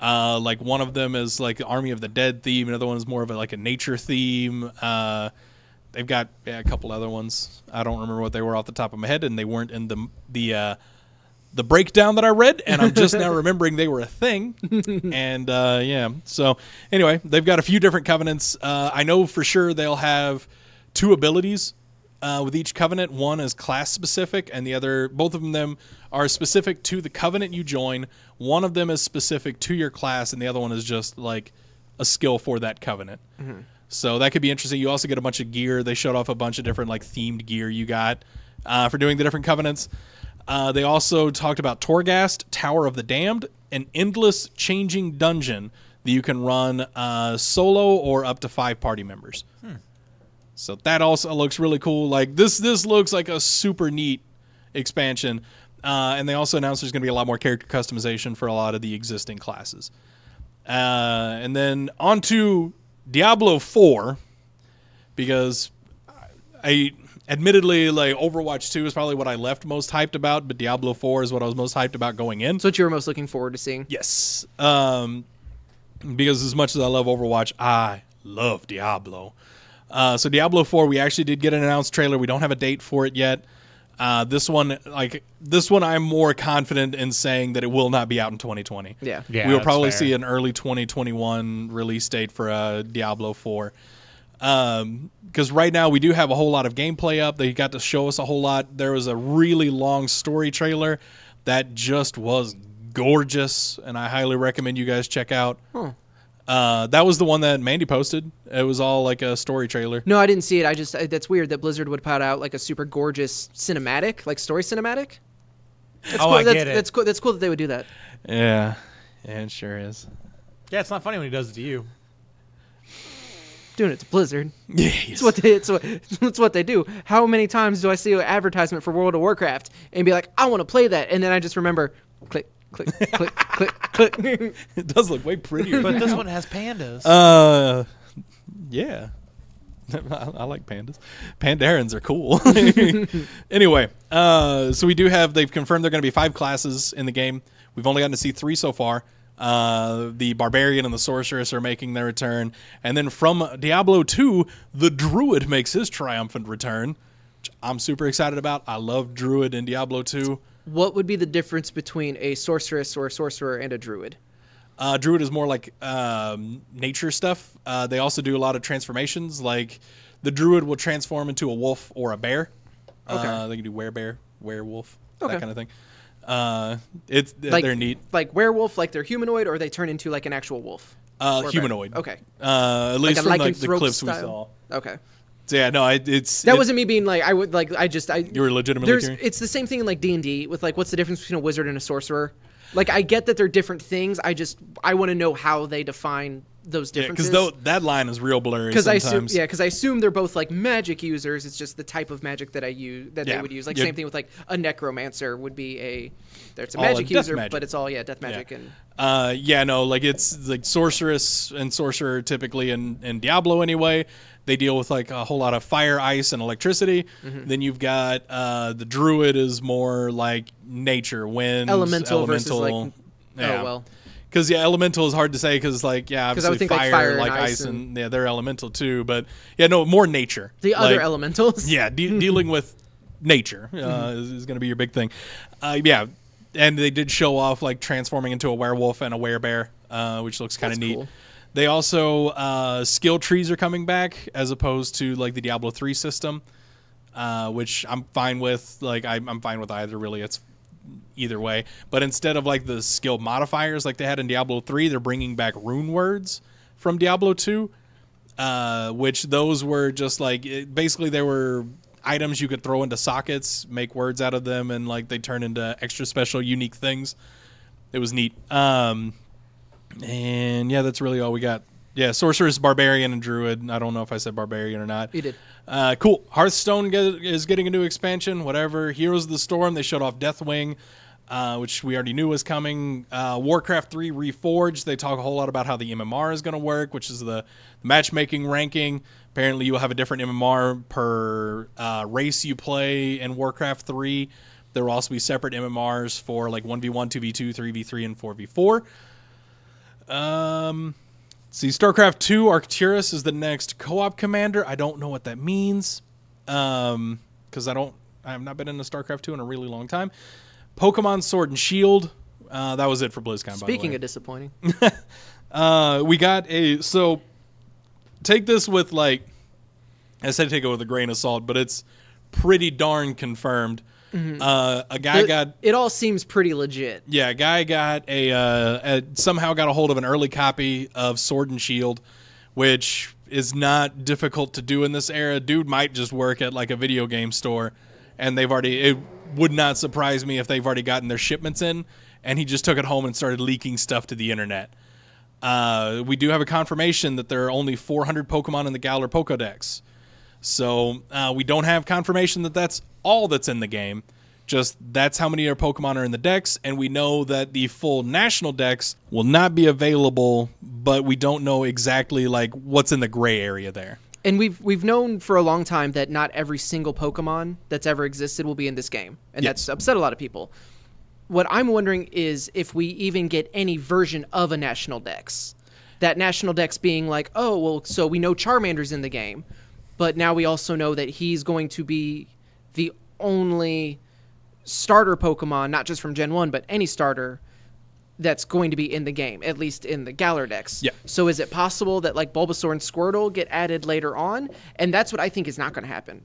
Like, one of them is, like, Army of the Dead theme. Another one is more of a nature theme. They've got a couple other ones. I don't remember what they were off the top of my head, and they weren't in the breakdown that I read, and I'm just now remembering they were a thing. And so anyway, they've got a few different covenants. I know for sure they'll have 2 abilities with each covenant. One is class specific, and both of them are specific to the covenant you join. One of them is specific to your class, and the other one is just like a skill for that covenant. Mm-hmm. So that could be interesting. You also get a bunch of gear. They showed off a bunch of different like themed gear you got for doing the different covenants. They also talked about Torghast, Tower of the Damned, an endless changing dungeon that you can run solo or up to 5 party members. So that also looks really cool. Like this looks like a super neat expansion. And they also announced there's going to be a lot more character customization for a lot of the existing classes. And then on to Diablo 4, because admittedly, like, Overwatch 2 is probably what I left most hyped about, but Diablo 4 is what I was most hyped about going in. So what you were most looking forward to seeing? Yes. Because as much as I love Overwatch, I love Diablo. So Diablo 4, we actually did get an announced trailer. We don't have a date for it yet. This one, I'm more confident in saying that it will not be out in 2020. Yeah. Yeah, We will that's probably fair. see an early 2021 release date for Diablo 4. Because right now we do have a whole lot of gameplay up. They got to show us a whole lot. There was a really long story trailer that just was gorgeous, and I highly recommend you guys check out. Huh. That was the one that Mandy posted. It was all like a story trailer. No, I didn't see it. That's weird that Blizzard would put out like a super gorgeous cinematic, like story cinematic. That's Oh, cool. I get it. That's cool. That's cool that they would do that. Yeah, it sure is. Yeah, it's not funny when he does it to you. Doing it to Blizzard. Yeah, It's what they do. How many times do I see an advertisement for World of Warcraft and be like, I want to play that, and then I just remember, click, click, click, click, click. it does look way prettier. But this one has pandas. Yeah. I like pandas. Pandarins are cool. Anyway, so they've confirmed there are going to be 5 classes in the game. We've only gotten to see 3 so far. The Barbarian and the Sorceress are making their return. And then from Diablo 2, the Druid makes his triumphant return, which I'm super excited about. I love Druid in Diablo 2. What would be the difference between a sorceress or a sorcerer and a druid? Druid is more like nature stuff. They also do a lot of transformations. Like the Druid will transform into a wolf or a bear. Okay. They can do werebear, werewolf, Okay. that kind of thing. Like, They're neat. Like werewolf, like they're humanoid, or they turn into like an actual wolf? Or a bear? Humanoid. Okay. At Like least a from like the lycanthrope clips we saw. style? Okay. So yeah, no, it's That wasn't me being like, I would like, You were legitimately curious? It's the same thing in like D&D with like, what's the difference between a wizard and a sorcerer? Like, I get that they're different things. I want to know how they define those Yeah, differences. because that line is real blurry Because sometimes. I assume they're both like magic users. It's just the type of magic that they would use. Like Yeah. same thing with like a necromancer would be there's a All a magic death user, magic. but it's all death magic and Like it's like sorceress and sorcerer typically in Diablo anyway. They deal with like a whole lot of fire, ice, and electricity. Mm-hmm. Then you've got the druid is more like nature, wind, elemental versus like yeah. oh well. Because elemental is hard to say because like I would obviously think, like, fire and ice and yeah, they're elemental too. But yeah, no, more nature. The other Like, elementals. yeah, dealing with nature is going to be your big thing. Yeah, and they did show off like transforming into a werewolf and a werebear, which looks kind of That's neat. cool. They also skill trees are coming back as opposed to like the Diablo 3 system, which I'm fine with. Like I'm fine with either really. It's either way. But instead of like the skill modifiers like they had in Diablo 3, they're bringing back rune words from Diablo 2, which those were just like basically they were items you could throw into sockets, make words out of them, and like they turn into extra special unique things. It was neat. And yeah, that's really all we got. Yeah, sorceress, barbarian, and druid. I don't know if I said barbarian or not. You did. Cool. Hearthstone is getting a new expansion. Whatever. Heroes of the Storm. They showed off Deathwing, which we already knew was coming. Warcraft 3 Reforged. They talk a whole lot about how the MMR is going to work, which is the matchmaking ranking. Apparently, you'll have a different MMR per race you play in Warcraft 3. There will also be separate MMRs for like 1v1, 2v2, 3v3, and 4v4. See, StarCraft 2 Arcturus is the next co-op commander. I don't know what that means, because I have not been into StarCraft 2 in a really long time. Pokemon Sword and Shield. That was it for BlizzCon. Speaking of disappointing, we got so take this with like I said, take it with a grain of salt, but it's pretty darn confirmed. Mm-hmm. A guy got it all seems pretty legit. Yeah, a guy got somehow got a hold of an early copy of Sword and Shield, which is not difficult to do in this era. Dude might just work at like a video game store, and it would not surprise me if they've already gotten their shipments in, and he just took it home and started leaking stuff to the internet. We do have a confirmation that there are only 400 Pokemon in the Galar Pokédex. So we don't have confirmation that that's all that's in the game. Just that's how many Pokemon are in the dex, and we know that the full national dex will not be available, but we don't know exactly like what's in the gray area there. And we've known for a long time that not every single Pokemon that's ever existed will be in this game, and Yes. that's upset a lot of people. What I'm wondering is if we even get any version of a national dex. That national dex being like, oh, well, so we know Charmander's in the game, but now we also know that he's going to be the only starter Pokemon, not just from Gen 1, but any starter that's going to be in the game, at least in the Galar Dex. Yeah. So is it possible that like Bulbasaur and Squirtle get added later on? And that's what I think is not going to happen.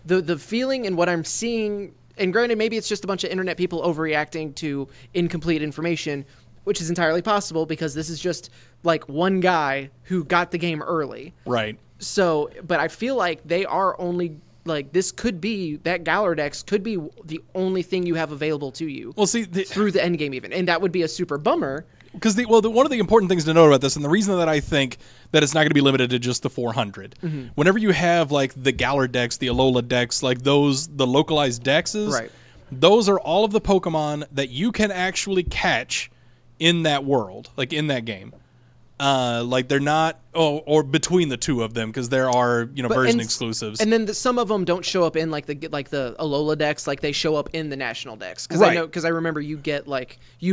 The feeling and what I'm seeing, and granted, maybe it's just a bunch of internet people overreacting to incomplete information, which is entirely possible because this is just like one guy who got the game early. Right. So, but I feel like they are only like this could be that Galar Dex could be the only thing you have available to you. Well, see, through the end game even, and that would be a super bummer. Because one of the important things to know about this, and the reason that I think that it's not going to be limited to just the 400, whenever you have like the Galar Dex, the Alola Dex, like the localized Dexes, Right. those are all of the Pokemon that you can actually catch in that world, like in that game. Like they're not, or between the two of them, because there are version exclusives. And then some of them don't show up in like the Alola Dex, like they show up in the National Dex. Right. Because I remember you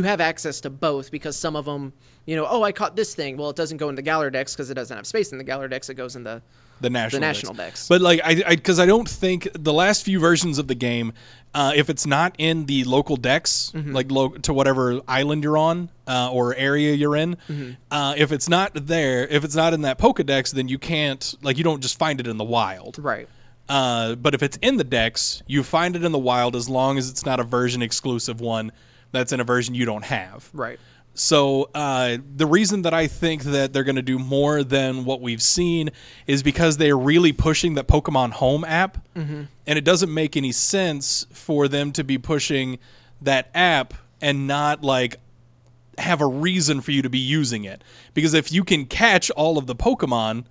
have access to both because some of them, I caught this thing. Well, it doesn't go in the Galar Dex because it doesn't have space in the Galar Dex. It goes in the National Dex. But like because I don't think the last few versions of the game, if it's not in the local Dex, like to whatever island you're on or area you're in, if it's not there, if it's not in that Pokedex, then you can't, like, you don't just find it in the wild. Right. But if it's in the Dex, you find it in the wild as long as it's not a version exclusive one that's in a version you don't have. Right. So the reason that I think that they're going to do more than what we've seen is because they're really pushing the Pokemon Home app. And it doesn't make any sense for them to be pushing that app and not like have a reason for you to be using it. Because if you can catch all of the Pokemon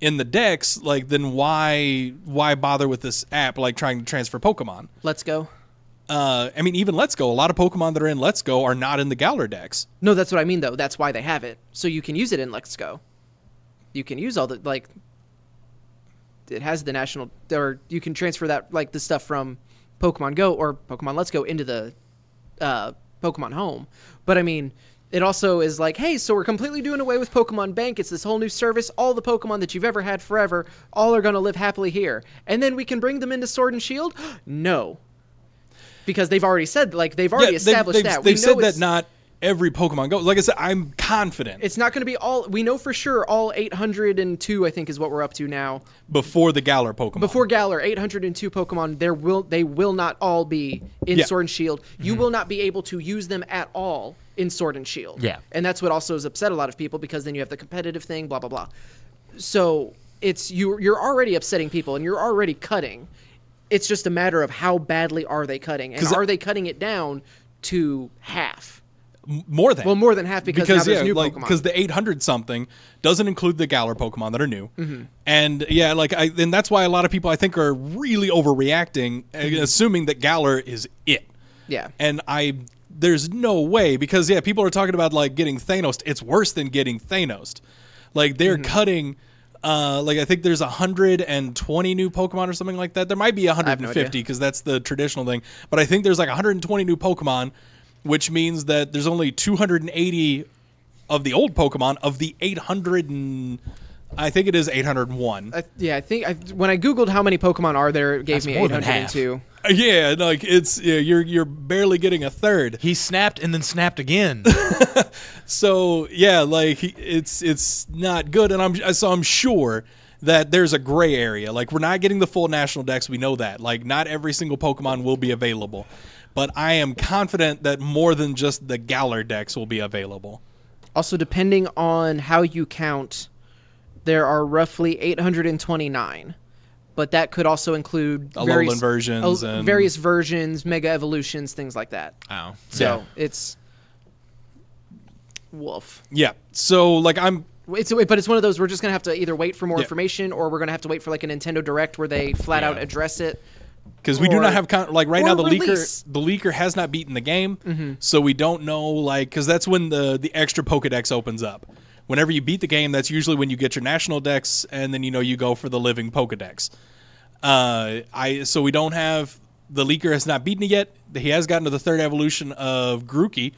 in the Dex, like, then why bother with this app, like trying to transfer Pokemon? Let's Go. I mean, even Let's Go, a lot of Pokemon that are in Let's Go are not in the Galar Dex. No, that's what I mean, though. That's why they have it. So you can use it in Let's Go. You can use all the, like, it has the national, or you can transfer that, like, the stuff from Pokemon Go or Pokemon Let's Go into the Pokemon Home. But, I mean, it also is like, hey, so we're completely doing away with Pokemon Bank. It's this whole new service. All the Pokemon that you've ever had forever, all are going to live happily here. And then we can bring them into Sword and Shield? No. Because they've already said, like, they've already established that. They've said that not every Pokemon Go. Like I said, I'm confident. It's not going to be all. We know for sure all 802, I think, is what we're up to now. Before the Galar Pokemon. Before Galar, 802 Pokemon. They will not all be in Sword and Shield. You will not be able to use them at all in Sword and Shield. Yeah. And that's what also has upset a lot of people because then you have the competitive thing, blah blah blah. So it's you're already upsetting people and you're already cutting. It's just a matter of how badly are they cutting, and are they cutting it down to half? More than. Well, more than half because now there's new Pokemon. Because the 800 something doesn't include the Galar Pokemon that are new, and and that's why a lot of people I think are really overreacting, assuming that Galar is it. Yeah. And there's no way because people are talking about like getting Thanos. It's worse than getting Thanos. Like they're cutting. Like I think there's 120 new Pokemon or something like that. There might be 150 because that's the traditional thing. But I think there's like 120 new Pokemon, which means that there's only 280 of the old Pokemon of the 800 and I think it is 801. I think when I googled how many Pokemon are there, it gave me 802. Yeah, like it's you're barely getting a third. He snapped and then snapped again. So like it's not good, and I'm sure that there's a gray area. Like we're not getting the full national Dex. We know that. Like not every single Pokemon will be available, but I am confident that more than just the Galar Dex will be available. Also, depending on how you count, there are roughly 829. But that could also include Alolan versions and various versions, Mega Evolutions, things like that. Oh. So it's woof. Yeah. So like but it's one of those we're just gonna have to either wait for more information or we're gonna have to wait for like a Nintendo Direct where they flat out address it. Because we do not have like right now the release. leaker has not beaten the game, so we don't know like because that's when the extra Pokedex opens up. Whenever you beat the game, that's usually when you get your national Dex, and then you go for the living Pokedex. So we don't have the leaker has not beaten it yet. He has gotten to the third evolution of Grookey,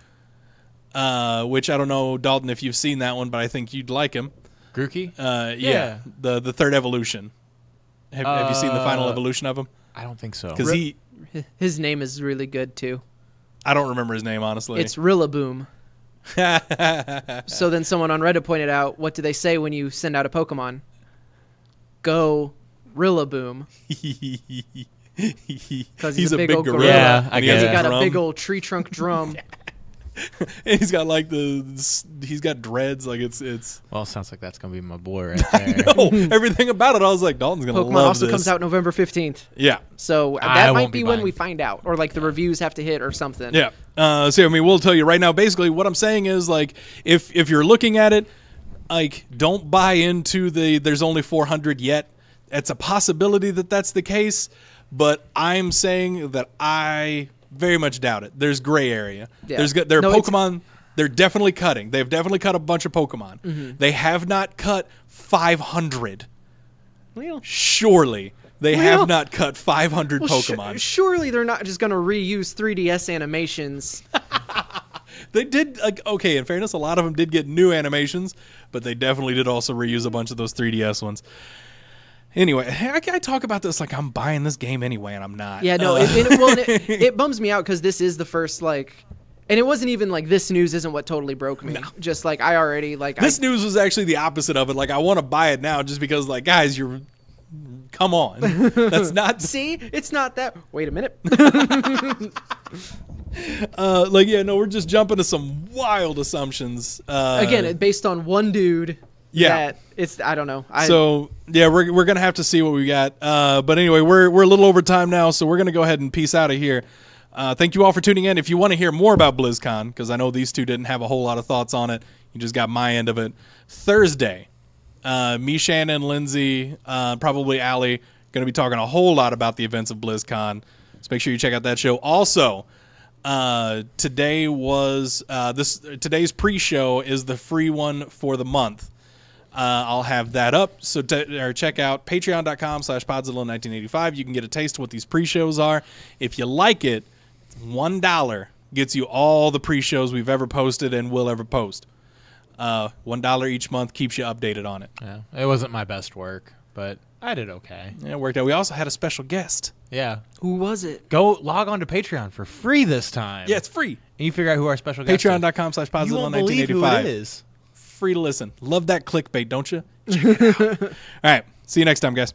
which I don't know, Dalton, if you've seen that one, but I think you'd like him. Grookey? Yeah, the third evolution. Have you seen the final evolution of him? I don't think so. Because His name is really good too. I don't remember his name, honestly. It's Rillaboom. So then someone on Reddit pointed out, what do they say when you send out a Pokemon? Go Rillaboom. Because he's a big old gorilla. Yeah, I and get has it. He got a drum. big old tree trunk drum. And he's got like he's got dreads, like it's Well, sounds like that's gonna be my boy right there. no, everything about it. I was like, Dalton's gonna Pokemon love also this. comes out November 15th. Yeah, So I that might won't be be when buying. we find out. Or like the reviews have to hit or something. yeah. So I mean, we'll tell you right now. Basically, what I'm saying is like, if you're looking at it, like, don't buy into there's only 400 yet. It's a possibility that that's the case, but I'm saying that I very much doubt it. There's gray area. Yeah. There are No, it's- Pokemon. They're definitely cutting. They've definitely cut a bunch of Pokemon. Mm-hmm. They have not cut 500. Well, Surely they Well- have not cut 500 well, Pokemon. surely they're not just going to reuse 3DS animations. They did, like, okay, in fairness, a lot of them did get new animations, but they definitely did also reuse a bunch of those 3DS ones. Anyway, I talk about this like I'm buying this game anyway, and I'm not. Yeah, no, it bums me out because this is the first, like, and it wasn't even like this news isn't what totally broke me. Just like I already, like, This news was actually the opposite of it. Like, I want to buy it now just because, like, guys, come on. That's not. see, it's not that. Wait a minute. Like, yeah, no, we're just jumping to some wild assumptions. Again, based on one dude. Yeah. That it's, I don't know. So yeah, we're gonna have to see what we got. But anyway, we're a little over time now, so we're gonna go ahead and peace out of here. Thank you all for tuning in. If you want to hear more about BlizzCon, because I know these two didn't have a whole lot of thoughts on it, you just got my end of it. Thursday, me, Shannon, Lindsay, probably Allie, gonna be talking a whole lot about the events of BlizzCon. So make sure you check out that show. Also, today was today's pre-show is the free one for the month. I'll have that up. So check out patreon.com/podzilla1985. You can get a taste of what these pre-shows are. If you like it, $1 gets you all the pre-shows we've ever posted and will ever post. $1 each month keeps you updated on it. Yeah, it wasn't my best work, but I did okay. Yeah, it worked out. We also had a special guest. Yeah. Who was it? Go log on to Patreon for free this time. Yeah, it's free. And you figure out who our special guest is. Patreon.com/podzilla1985. You won't believe who it is. Free to listen. Love that clickbait, don't you? Check it out. All right. See you next time, guys.